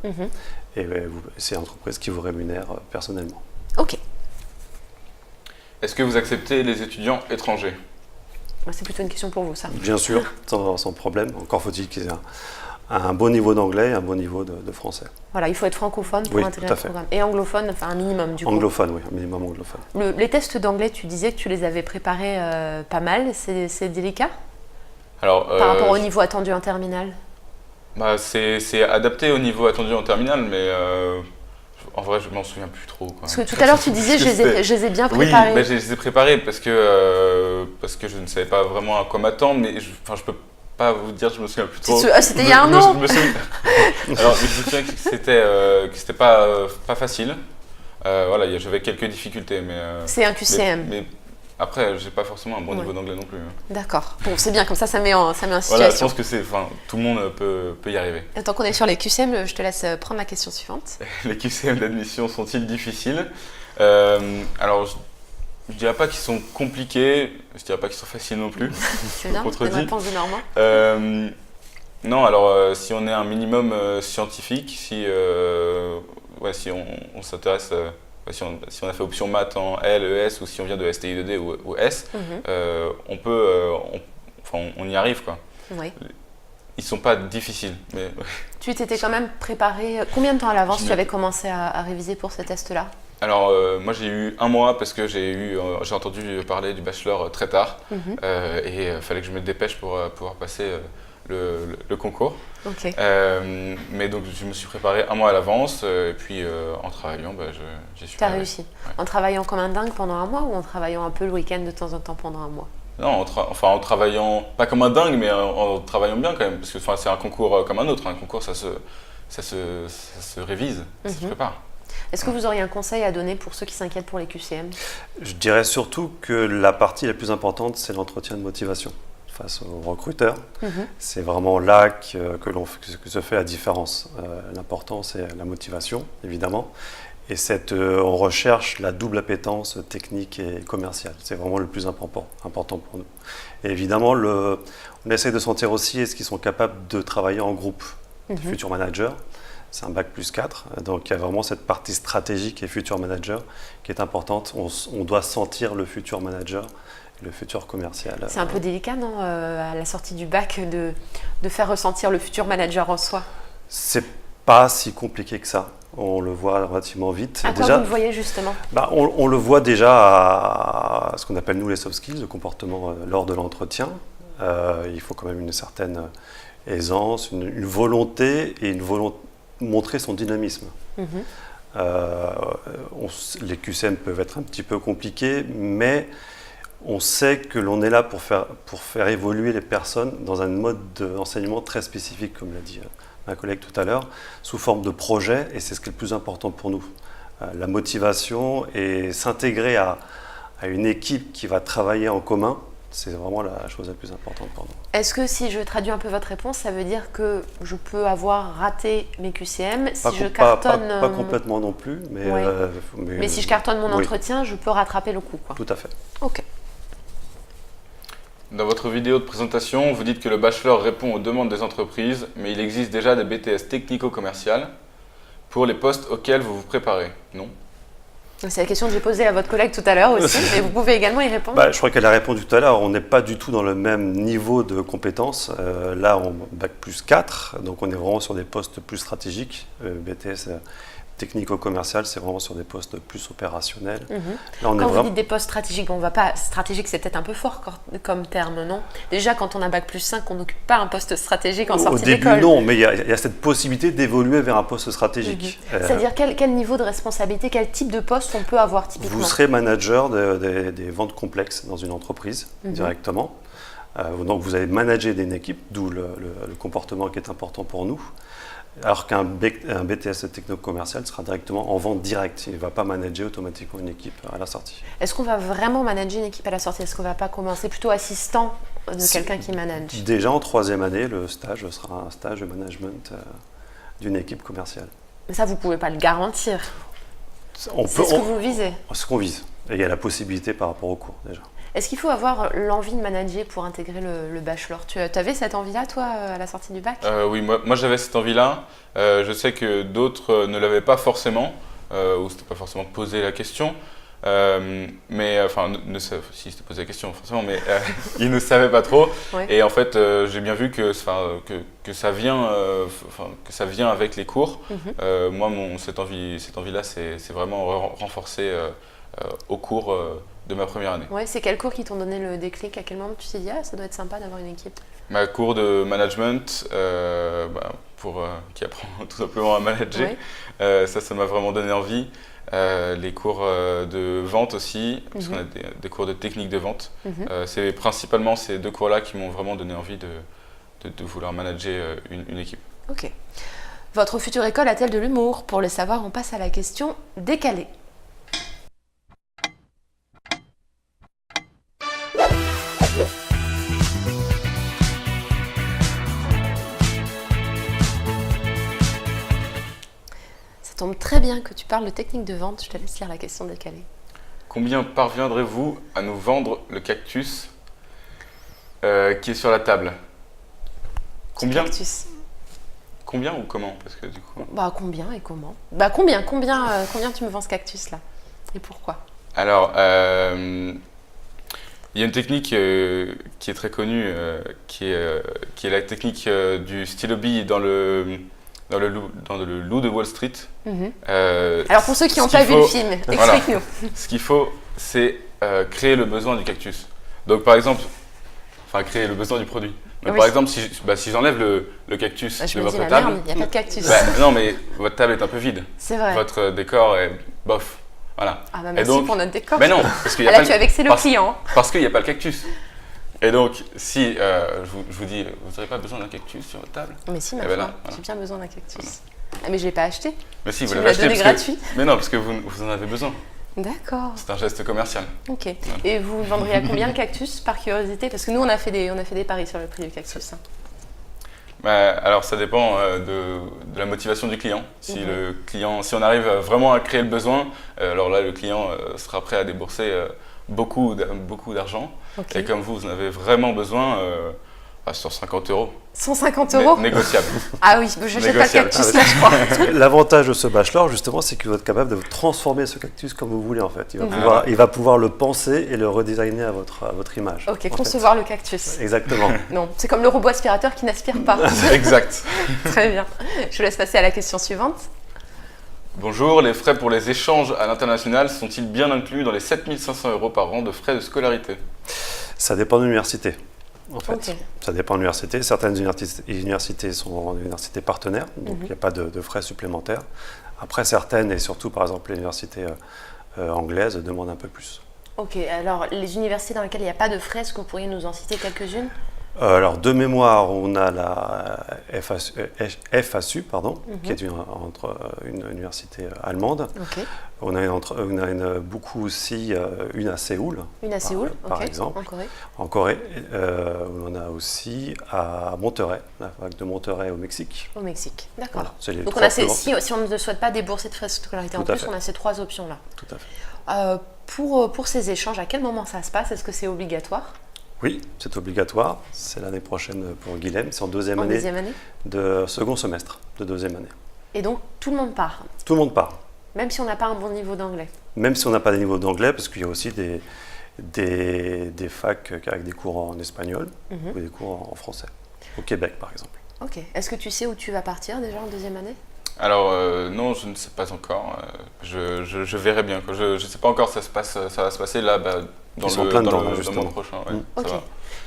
et c'est l'entreprise qui vous rémunère personnellement. Ok. Est-ce que vous acceptez les étudiants étrangers? C'est plutôt une question pour vous, ça. Bien sûr, sans problème. Encore faut-il qu'ils aient un bon niveau d'anglais et un bon niveau de français. Voilà, il faut être francophone pour intégrer le programme. Et anglophone, enfin un minimum du coup. Anglophone, oui, un minimum anglophone. Les tests d'anglais, tu disais que tu les avais préparés pas mal. C'est délicat? Alors, par rapport au niveau attendu en terminale? C'est adapté au niveau attendu en terminale, mais en vrai, je m'en souviens plus trop. Quoi. Parce que tout à l'heure, tu disais je les ai bien préparés. Oui, je les ai préparés parce que je ne savais pas vraiment à quoi m'attendre, mais je peux pas vous dire, je me souviens plus trop. C'était il y a un an. Alors, je me souviens que c'était pas facile. Voilà, j'avais quelques difficultés, mais. C'est un QCM. Mais après, j'ai pas forcément un bon niveau d'anglais non plus. D'accord. Bon, c'est bien, comme ça met en situation. Voilà, je pense que tout le monde peut y arriver. Tant qu'on est sur les QCM, je te laisse prendre la question suivante. Les QCM d'admission sont-ils difficiles? Alors, je dirais pas qu'ils sont compliqués, je dirais pas qu'ils sont faciles non plus. C'est bien, une réponse de Normand. Non, alors si on est un minimum scientifique, si on s'intéresse, si on a fait option maths en L, ES ou si on vient de STI 2D ou S, on y arrive quoi. Oui. Ils sont pas difficiles. Mais... Tu t'étais quand même préparé, combien de temps à l'avance tu avais commencé à réviser pour ce test-là? Alors moi j'ai eu un mois parce que j'ai entendu parler du bachelor très tard et il fallait que je me dépêche pour pouvoir passer le concours. Okay. Mais donc je me suis préparé un mois à l'avance et puis en travaillant j'ai su. Tu as réussi. Ouais. En travaillant comme un dingue pendant un mois ou en travaillant un peu le week-end de temps en temps pendant un mois? Non, en travaillant, pas comme un dingue, mais en travaillant bien quand même, parce que c'est un concours comme un autre. Un concours, ça se révise, ça se prépare. Est-ce que vous auriez un conseil à donner pour ceux qui s'inquiètent pour les QCM? Je dirais surtout que la partie la plus importante, c'est l'entretien de motivation face aux recruteurs. C'est vraiment là que se fait la différence. L'important, c'est la motivation, évidemment. Et on recherche la double appétence technique et commerciale. C'est vraiment le plus important pour nous. Et évidemment, on essaie de sentir aussi est-ce qu'ils sont capables de travailler en groupe. Futur manager, c'est un bac plus 4. Donc il y a vraiment cette partie stratégique et futur manager qui est importante. On doit sentir le futur manager et le futur commercial. C'est un peu délicat, non, à la sortie du bac, de faire ressentir le futur manager en soi? C'est pas si compliqué que ça. On le voit relativement vite. À quoi vous le voyez justement? On le voit déjà à ce qu'on appelle nous les soft skills, le comportement lors de l'entretien. Il faut quand même une certaine aisance, une volonté et montrer son dynamisme. Les QCM peuvent être un petit peu compliqués, mais on sait que l'on est là pour faire évoluer les personnes dans un mode d'enseignement très spécifique, comme l'a dit ma collègue tout à l'heure, sous forme de projet, et c'est ce qui est le plus important pour nous. La motivation et s'intégrer à une équipe qui va travailler en commun, c'est vraiment la chose la plus importante pour nous. Est-ce que si je traduis un peu votre réponse, ça veut dire que je peux avoir raté mes QCM si je cartonne... Pas complètement non plus, mais... Ouais. Mais si je cartonne mon entretien, je peux rattraper le coup, quoi. Tout à fait. Ok. Dans votre vidéo de présentation, vous dites que le bachelor répond aux demandes des entreprises, mais il existe déjà des BTS technico-commerciales pour les postes auxquels vous vous préparez, non? C'est la question que j'ai posée à votre collègue tout à l'heure aussi, mais vous pouvez également y répondre. Je crois qu'elle a répondu tout à l'heure, on n'est pas du tout dans le même niveau de compétences. Là, on bac plus 4, donc on est vraiment sur des postes plus stratégiques. BTS technico-commercial, c'est vraiment sur des postes plus opérationnels. Là, quand vous dites des postes stratégiques, on va pas... Stratégique, c'est peut-être un peu fort comme terme, non? Déjà, quand on a bac plus 5, on n'occupe pas un poste stratégique en sortie d'école. Au début, non, mais il y a cette possibilité d'évoluer vers un poste stratégique. C'est-à-dire quel niveau de responsabilité, quel type de poste on peut avoir typiquement? Vous serez manager des ventes complexes dans une entreprise directement. Donc, vous allez manager une équipe, d'où le comportement qui est important pour nous. Alors qu'un BTS techno-commercial sera directement en vente directe. Il ne va pas manager automatiquement une équipe à la sortie. Est-ce qu'on va vraiment manager une équipe à la sortie? Est-ce qu'on ne va pas commencer plutôt assistant de quelqu'un qui manage? Déjà en 3e année, le stage sera un stage de management d'une équipe commerciale. Mais ça, vous ne pouvez pas le garantir. C'est ce que vous visez. Ce qu'on vise. Et il y a la possibilité par rapport au cours déjà. Est-ce qu'il faut avoir l'envie de manager pour intégrer le bachelor? Tu avais cette envie-là, toi, à la sortie du bac? Oui, moi j'avais cette envie-là. Je sais que d'autres ne l'avaient pas forcément, ou c'était pas forcément posé la question. Mais enfin, si c'était posé la question forcément, mais ils ne savaient pas trop. Ouais. Et en fait, j'ai bien vu que ça vient, que ça vient avec les cours. Moi, cette envie-là, c'est vraiment renforcé au cours de ma première année. Ouais, c'est quels cours qui t'ont donné le déclic? À quel moment tu t'es dit, ah, ça doit être sympa d'avoir une équipe? Ma cours de management, qui apprend tout simplement à manager, ça m'a vraiment donné envie. Les cours de vente aussi, parce qu'on a des cours de technique de vente. C'est principalement ces 2 cours-là qui m'ont vraiment donné envie de vouloir manager une équipe. Ok. Votre future école a-t-elle de l'humour? Pour le savoir, on passe à la question décalée. Ça tombe très bien que tu parles de technique de vente. Je te laisse lire la question décalée. Combien parviendrez-vous à nous vendre le cactus qui est sur la table? Combien? Cactus. Combien ou comment? Parce que du coup... Bah combien et comment? Bah combien tu me vends ce cactus là? Et pourquoi? Alors, il y a une technique qui est très connue, qui est la technique du stylo bille dans le loup de Wall Street. Alors pour ceux qui n'ont pas vu le film, explique-nous. Ce qu'il faut, c'est créer le besoin du cactus. Donc par exemple, créer le besoin du produit. Donc, Oui. par exemple, si j'enlève le cactus Je de me dis, votre la table, merde, il n'y a pas de cactus. non mais votre table est un peu vide. C'est vrai. Votre décor est bof. Voilà. Ah bah Et merci donc, pour notre décor. Mais non, parce qu'il y Ah a là, pas tu as vexé le client. Parce qu'il n'y a pas le cactus. Et donc, si je vous dis, vous n'aurez pas besoin d'un cactus sur votre table? Mais si, ben maintenant, là, voilà. j'ai bien besoin d'un cactus. Ah, mais je ne l'ai pas acheté. Mais si, Tu vous me l'avez l'as acheté donné parce gratuit. Mais non, parce que vous en avez besoin. D'accord. C'est un geste commercial. Ok. Et vous vendriez à combien le cactus, par curiosité? Parce que nous, on a fait des paris sur le prix du cactus. Alors, ça dépend de la motivation du client. Si on arrive vraiment à créer le besoin, alors là, le client sera prêt à débourser beaucoup d'argent. Okay. Et comme vous en avez vraiment besoin, sur 50 €. 150 €? Négociable. Ah oui, je n'achète pas le cactus là, je crois. L'avantage de ce bachelor, justement, c'est que vous êtes capable de transformer ce cactus comme vous voulez, en fait. Il va pouvoir le penser et le redesigner à votre image. Ok, concevoir le cactus. Exactement. Non, c'est comme le robot aspirateur qui n'aspire pas. Exact. Très bien. Je vous laisse passer à la question suivante. Bonjour, les frais pour les échanges à l'international sont-ils bien inclus dans les 7 500 € par an de frais de scolarité? Ça dépend de l'université. En fait, Ok. ça dépend de l'université. Certaines universités sont des universités partenaires, donc il n'y a pas de frais supplémentaires. Après, certaines, et surtout par exemple les universités anglaises, demandent un peu plus. Ok, alors les universités dans lesquelles il n'y a pas de frais, est-ce que vous pourriez nous en citer quelques-unes? Alors, de mémoire, on a la FASU, qui est une université allemande. Ok. On a beaucoup aussi une à Séoul, Une à Séoul, par ok. exemple. En Corée. En Corée. On en a aussi à Monterrey, la fac de Monterrey au Mexique. Au Mexique, d'accord. Voilà, c'est les Donc on trois a plus grands. si on ne souhaite pas débourser de frais de scolarité en Tout à plus, fait. on a ces 3 options-là. Tout à fait. Pour ces échanges, à quel moment ça se passe? Est-ce que c'est obligatoire? Oui, c'est obligatoire. C'est l'année prochaine pour Guilhem. C'est en deuxième année de second semestre de deuxième année. Et donc tout le monde part, Tout le monde part. même si on n'a pas un bon niveau d'anglais? Même si on n'a pas de niveau d'anglais, parce qu'il y a aussi des facs avec des cours en espagnol ou des cours en français. Au Québec, par exemple. Ok. Est-ce que tu sais où tu vas partir déjà en deuxième année? Alors non, je ne sais pas encore. Je verrai bien. Je ne sais pas encore ça va se passer là dans le mois prochain. Ouais, ok.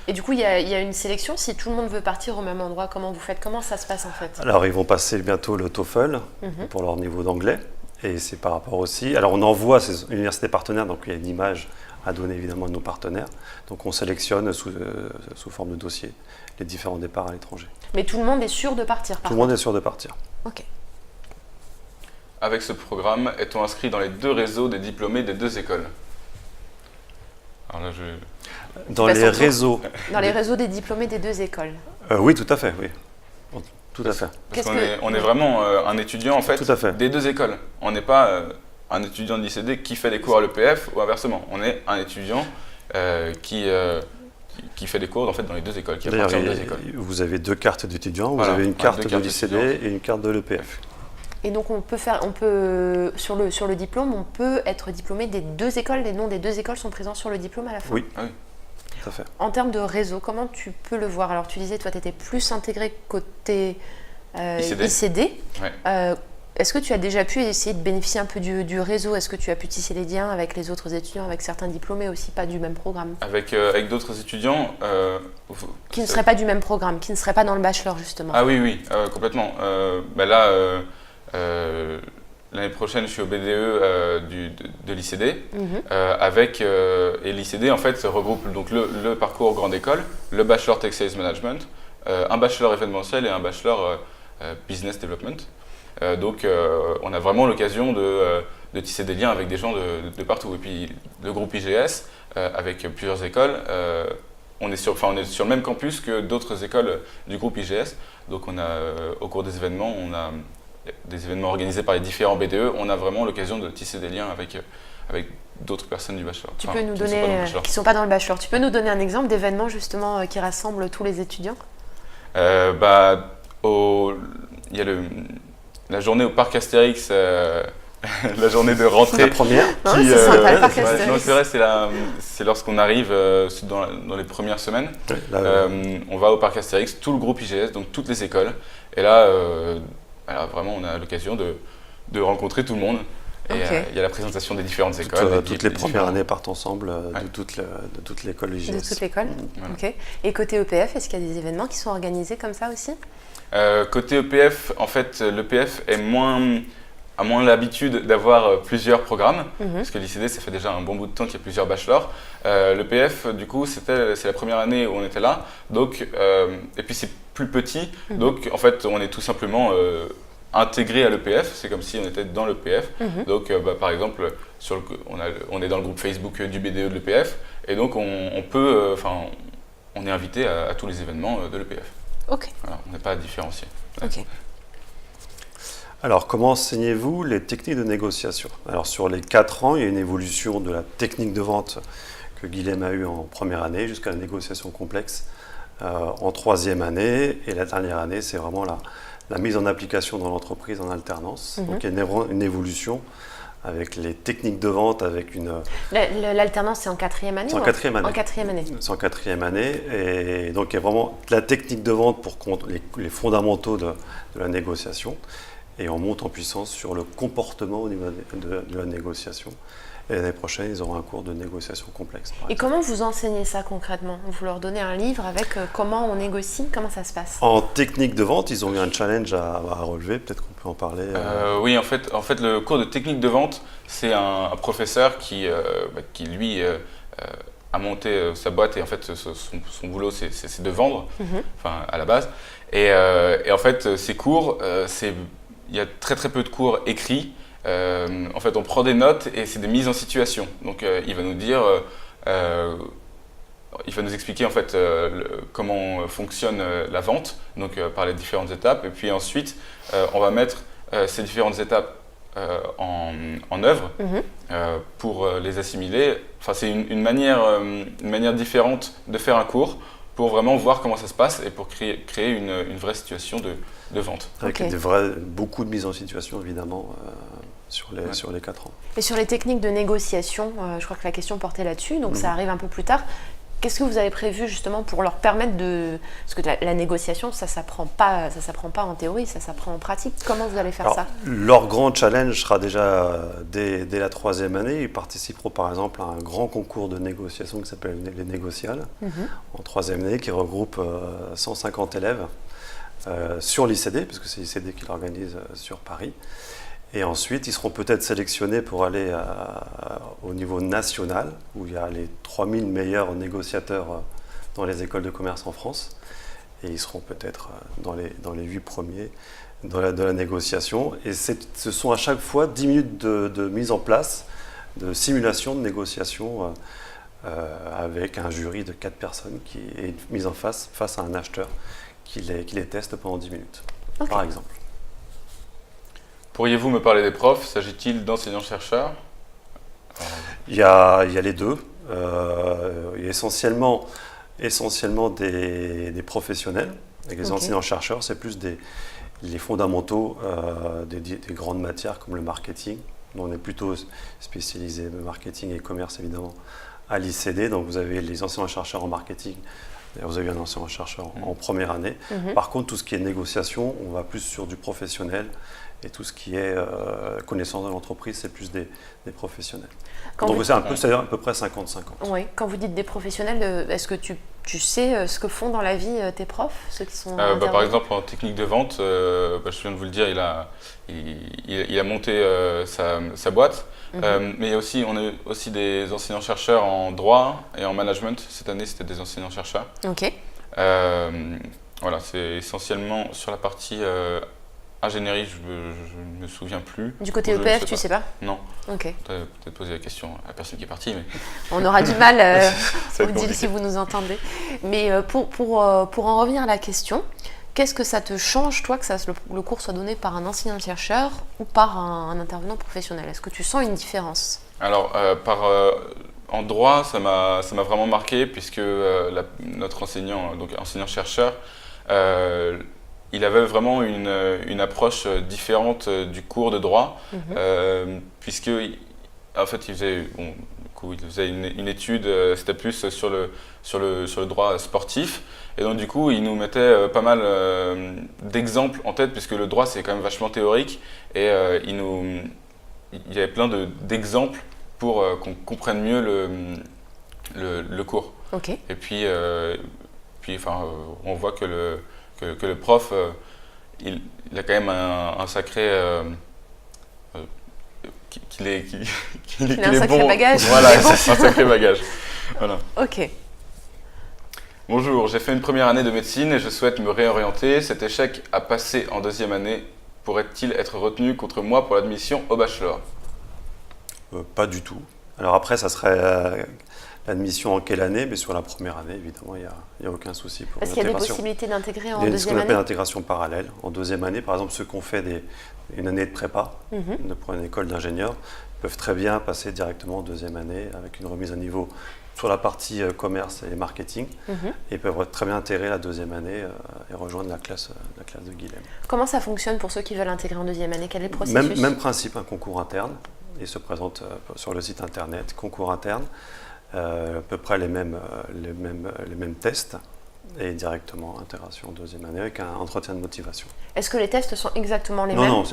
Et du coup, il y a une sélection. Si tout le monde veut partir au même endroit, comment vous faites? Comment ça se passe en fait? Alors, ils vont passer bientôt le TOEFL pour leur niveau d'anglais. Et c'est par rapport aussi... Alors, on envoie ces universités partenaires, donc il y a une image à donner évidemment à nos partenaires. Donc, on sélectionne sous forme de dossier les différents départs à l'étranger. Mais tout le monde est sûr de partir, Tout le monde est sûr de partir. Ok. Avec ce programme, est-on inscrit dans les 2 réseaux des diplômés des 2 écoles? Alors là, Dans les réseaux. Dans les réseaux des diplômés des deux écoles. Oui, tout à fait, oui. Tout à fait. Parce qu'on est vraiment un étudiant en fait, Tout à fait. des deux écoles. On n'est pas un étudiant de l'ICD qui fait des cours à l'EPF ou inversement. On est un étudiant qui fait des cours en fait, dans les deux écoles, qui appartient aux deux écoles. Vous avez 2 cartes d'étudiants, Voilà, vous avez une carte de cartes l'ICD d'étudiants. et une carte de l'EPF. Et donc sur le diplôme, on peut être diplômé des deux écoles, les noms des deux écoles sont présents sur le diplôme à la fin. Oui. Ah oui. Tout à fait. En termes de réseau, comment tu peux le voir? Alors tu disais, toi, tu étais plus intégré côté ICD. Ouais. Est-ce que tu as déjà pu essayer de bénéficier un peu du réseau? Est-ce que tu as pu tisser les liens avec les autres étudiants, avec certains diplômés aussi, pas du même programme? Avec d'autres étudiants Qui ne seraient pas du même programme, qui ne seraient pas dans le bachelor justement. Ah oui, complètement. Là, l'année prochaine, je suis au BDE de l'ICD, et l'ICD en fait regroupe donc le parcours grande école, le bachelor Tech Sales Management, un bachelor événementiel et un bachelor Business Development. Donc on a vraiment l'occasion de tisser des liens avec des gens de partout. Et puis le groupe IGS, avec plusieurs écoles, on est sur le même campus que d'autres écoles du groupe IGS. Donc on a, au cours des événements, on a des événements organisés par les différents BDE, on a vraiment l'occasion de tisser des liens avec d'autres personnes du bachelor. Tu peux nous donner, qui ne sont pas dans le bachelor, tu peux nous donner un exemple d'événement justement qui rassemble tous les étudiants? Il y a la journée au parc Astérix, la journée de rentrée. La première. C'est sympa, le parc Astérix. Non, c'est vrai, c'est lorsqu'on arrive dans les premières semaines. On va au parc Astérix, tout le groupe IGS, donc toutes les écoles. Et là, vraiment, on a l'occasion de rencontrer tout le monde. Et il y a la présentation des différentes écoles. Toutes les premières années partent ensemble de toute l'école IGS. De toute l'école. Voilà. Ok. Et côté EPF, est-ce qu'il y a des événements qui sont organisés comme ça aussi? Côté EPF, en fait, l'EPF a moins l'habitude d'avoir plusieurs programmes, parce que l'ICD, ça fait déjà un bon bout de temps qu'il y a plusieurs bachelors. L'EPF, du coup, c'est la première année où on était là, donc, et puis c'est plus petit, donc en fait, on est tout simplement intégré à l'EPF, c'est comme si on était dans l'EPF. Donc, par exemple, on est dans le groupe Facebook du BDE de l'EPF, et donc on est invité à tous les événements de l'EPF. Ok. Voilà, on n'est pas différencié. Ok. Alors, comment enseignez-vous les techniques de négociation? Alors, sur les 4 ans, il y a une évolution de la technique de vente que Guilhem a eue en première année jusqu'à la négociation complexe en 3e année. Et la dernière année, c'est vraiment la mise en application dans l'entreprise en alternance. Donc, il y a une évolution avec les techniques de vente, avec une... L'alternance, c'est en 4e année? C'est en 4e année. En 4e année. C'est en 4e année. Et donc, il y a vraiment la technique de vente pour les fondamentaux de la négociation. Et on monte en puissance sur le comportement au niveau de la négociation. Et l'année prochaine, ils auront un cours de négociation complexe. Et comment vous enseignez ça concrètement? Vous leur donnez un livre avec comment on négocie? Comment ça se passe? En technique de vente, ils ont eu un challenge à relever. Peut-être qu'on peut en parler. Oui, en fait, le cours de technique de vente, c'est un professeur qui lui, a monté sa boîte et en fait, son boulot, c'est de vendre, à la base. Et en fait, ces cours, il y a très très peu de cours écrits. En fait, on prend des notes et c'est des mises en situation. Donc, il va nous dire, il va nous expliquer en fait comment fonctionne la vente, donc par les différentes étapes. Et puis ensuite, on va mettre ces différentes étapes en œuvre pour les assimiler. Enfin, c'est une manière différente de faire un cours pour vraiment voir comment ça se passe et pour créer une vraie situation de vente. Avec beaucoup de mises en situation, évidemment, sur les 4 ans. Et sur les techniques de négociation, je crois que la question portait là-dessus, donc ça arrive un peu plus tard. Qu'est-ce que vous avez prévu justement pour leur permettre de... Parce que la négociation, ça ne s'apprend pas en théorie, ça s'apprend en pratique. Comment vous allez faire ça? Leur grand challenge sera déjà dès la 3e année. Ils participeront par exemple à un grand concours de négociation qui s'appelle les Négociales, en 3e année, qui regroupe 150 élèves sur l'ICD, parce que c'est l'ICD qui l'organise sur Paris. Et ensuite, ils seront peut-être sélectionnés pour aller au niveau national, où il y a les 3000 meilleurs négociateurs dans les écoles de commerce en France. Et ils seront peut-être dans les 8 premiers de la négociation. Et ce sont à chaque fois 10 minutes de mise en place, de simulation de négociation avec un jury de 4 personnes qui est mise en face à un acheteur qui les teste pendant 10 minutes, par exemple. Pourriez-vous me parler des profs? S'agit-il d'enseignants-chercheurs? Il y a les deux. Il y a essentiellement des professionnels. Avec les enseignants-chercheurs, c'est plus les fondamentaux des grandes matières comme le marketing. On est plutôt spécialisé marketing et commerce évidemment à l'ICD. Donc vous avez les enseignants-chercheurs en marketing. Vous avez un enseignant-chercheur en première année. Par contre, tout ce qui est négociation, on va plus sur du professionnel. Et tout ce qui est connaissance de l'entreprise, c'est plus des professionnels. Donc c'est à peu près 50-50. Oui. Quand vous dites des professionnels, est-ce que tu sais ce que font dans la vie tes profs, ceux qui sont par exemple, en technique de vente, je viens de vous le dire, il a monté sa boîte. Mais il y a aussi, on est aussi des enseignants-chercheurs en droit et en management. Cette année, c'était des enseignants-chercheurs. Ok. Voilà, c'est essentiellement sur la partie ingénierie, je ne me souviens plus. Du côté EPF, tu sais pas? Non. Ok. Peut-être poser la question à la personne qui est partie. Mais... On aura du mal, si vous nous entendez. Mais pour en revenir à la question, qu'est-ce que ça te change, toi, que le cours soit donné par un enseignant-chercheur ou par un intervenant professionnel? Est-ce que tu sens une différence? Alors, en droit, ça m'a vraiment marqué puisque notre enseignant, donc enseignant-chercheur, il avait vraiment une approche différente du cours de droit, puisque en fait, il faisait une étude, c'était plus sur le droit sportif, et donc du coup, il nous mettait pas mal d'exemples en tête, puisque le droit c'est quand même vachement théorique, et il y avait plein d'exemples pour qu'on comprenne mieux le cours. Ok. Et puis on voit que le prof, il a quand même un sacré... qu'il est un sacré bagage. Voilà, c'est un sacré bagage. Voilà. Ok. Bonjour, j'ai fait une première année de médecine et je souhaite me réorienter. Cet échec à passer en deuxième année pourrait-il être retenu contre moi pour l'admission au bachelor? Pas du tout. Alors après, ça serait... l'admission en quelle année? Mais sur la première année, évidemment, il n'y a aucun souci pour Parce qu'il y a des possibilités d'intégrer en deuxième année. Ce qu'on appelle l'intégration parallèle. En deuxième année, par exemple, ceux qui ont fait une année de prépa pour une école d'ingénieur peuvent très bien passer directement en deuxième année avec une remise à niveau sur la partie commerce et marketing et peuvent très bien intégrer la deuxième année et rejoindre la classe de Guilhem. Comment ça fonctionne pour ceux qui veulent intégrer en deuxième année? Quel est le processus? Même principe, un concours interne. Ils se présentent sur le site internet, concours interne. À peu près les mêmes tests et directement intégration en deuxième année avec un entretien de motivation. Est-ce que les tests sont exactement les mêmes? Non,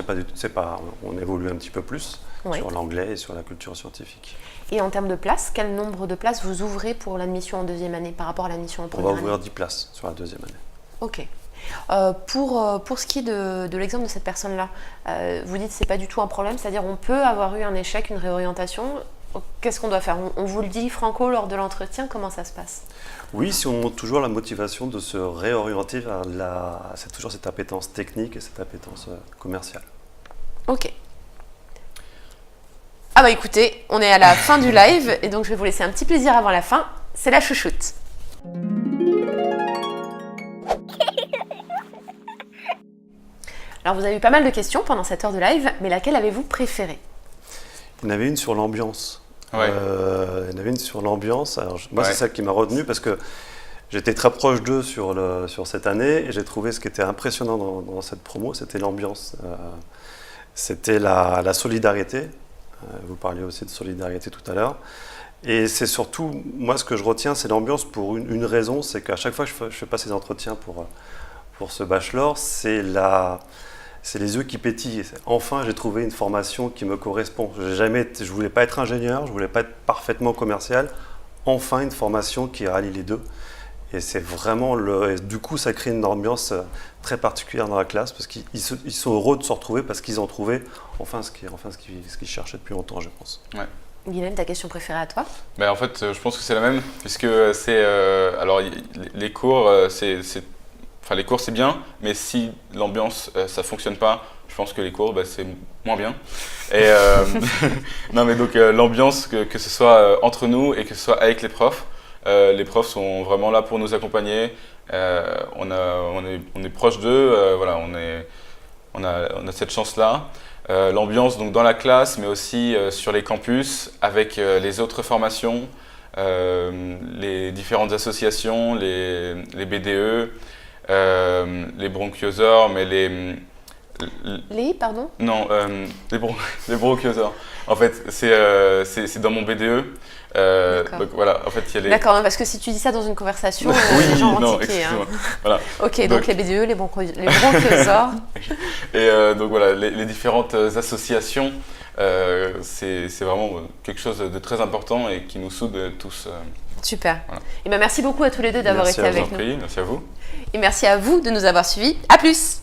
on évolue un petit peu plus sur l'anglais et sur la culture scientifique. Et en termes de places, quel nombre de places vous ouvrez pour l'admission en deuxième année par rapport à l'admission en première année? On va ouvrir 10 places sur la deuxième année. Ok. Pour ce qui est de l'exemple de cette personne-là, vous dites que ce n'est pas du tout un problème, c'est-à-dire on peut avoir eu un échec, une réorientation. Qu'est-ce qu'on doit faire? On vous le dit, Franco, lors de l'entretien, comment ça se passe? Oui, si on montre toujours la motivation de se réorienter vers c'est toujours cette appétence technique et cette appétence commerciale. Ok. Ah bah écoutez, on est à la fin du live et donc je vais vous laisser un petit plaisir avant la fin, c'est la chouchoute. Alors vous avez eu pas mal de questions pendant cette heure de live, mais laquelle avez-vous préférée? Il y en avait une sur l'ambiance. Ouais. Il y en avait une sur l'ambiance. Alors, moi, c'est ça qui m'a retenu parce que j'étais très proche d'eux sur cette année et j'ai trouvé ce qui était impressionnant dans cette promo, c'était l'ambiance. C'était la solidarité. Vous parliez aussi de solidarité tout à l'heure. Et c'est surtout, moi, ce que je retiens, c'est l'ambiance pour une raison, c'est qu'à chaque fois que je fais passer des entretiens pour ce bachelor, c'est les yeux qui pétillent. Enfin, j'ai trouvé une formation qui me correspond. Je voulais pas être ingénieur, je voulais pas être parfaitement commercial. Enfin, une formation qui rallie les deux. Et c'est vraiment du coup, ça crée une ambiance très particulière dans la classe parce qu'ils sont heureux de se retrouver parce qu'ils ont trouvé enfin ce qu'ils cherchaient depuis longtemps, je pense. Ouais. Guilhem, ta question préférée à toi? En fait, je pense que c'est la même, puisque c'est... alors, les cours, les cours c'est bien, mais si l'ambiance ça fonctionne pas, je pense que les cours c'est moins bien. Et non mais donc l'ambiance que ce soit entre nous et que ce soit avec les profs sont vraiment là pour nous accompagner. On est proche d'eux, voilà, on a cette chance là. L'ambiance donc dans la classe, mais aussi sur les campus avec les autres formations, les différentes associations, les BDE. Les bronchiosaures, mais pardon? Non, les bronchiosaures. En fait, c'est dans mon BDE. Donc voilà, en fait, il y a les... D'accord, parce que si tu dis ça dans une conversation, oui, les gens vont non, tiquer. excuse-moi. Voilà. Ok, donc les BDE, les bronchiosaures. Et donc voilà, les différentes associations, c'est vraiment quelque chose de très important et qui nous soude tous. Super. Voilà. Et merci beaucoup à tous les deux d'avoir été avec nous. Merci à vous. Et merci à vous de nous avoir suivis. À plus.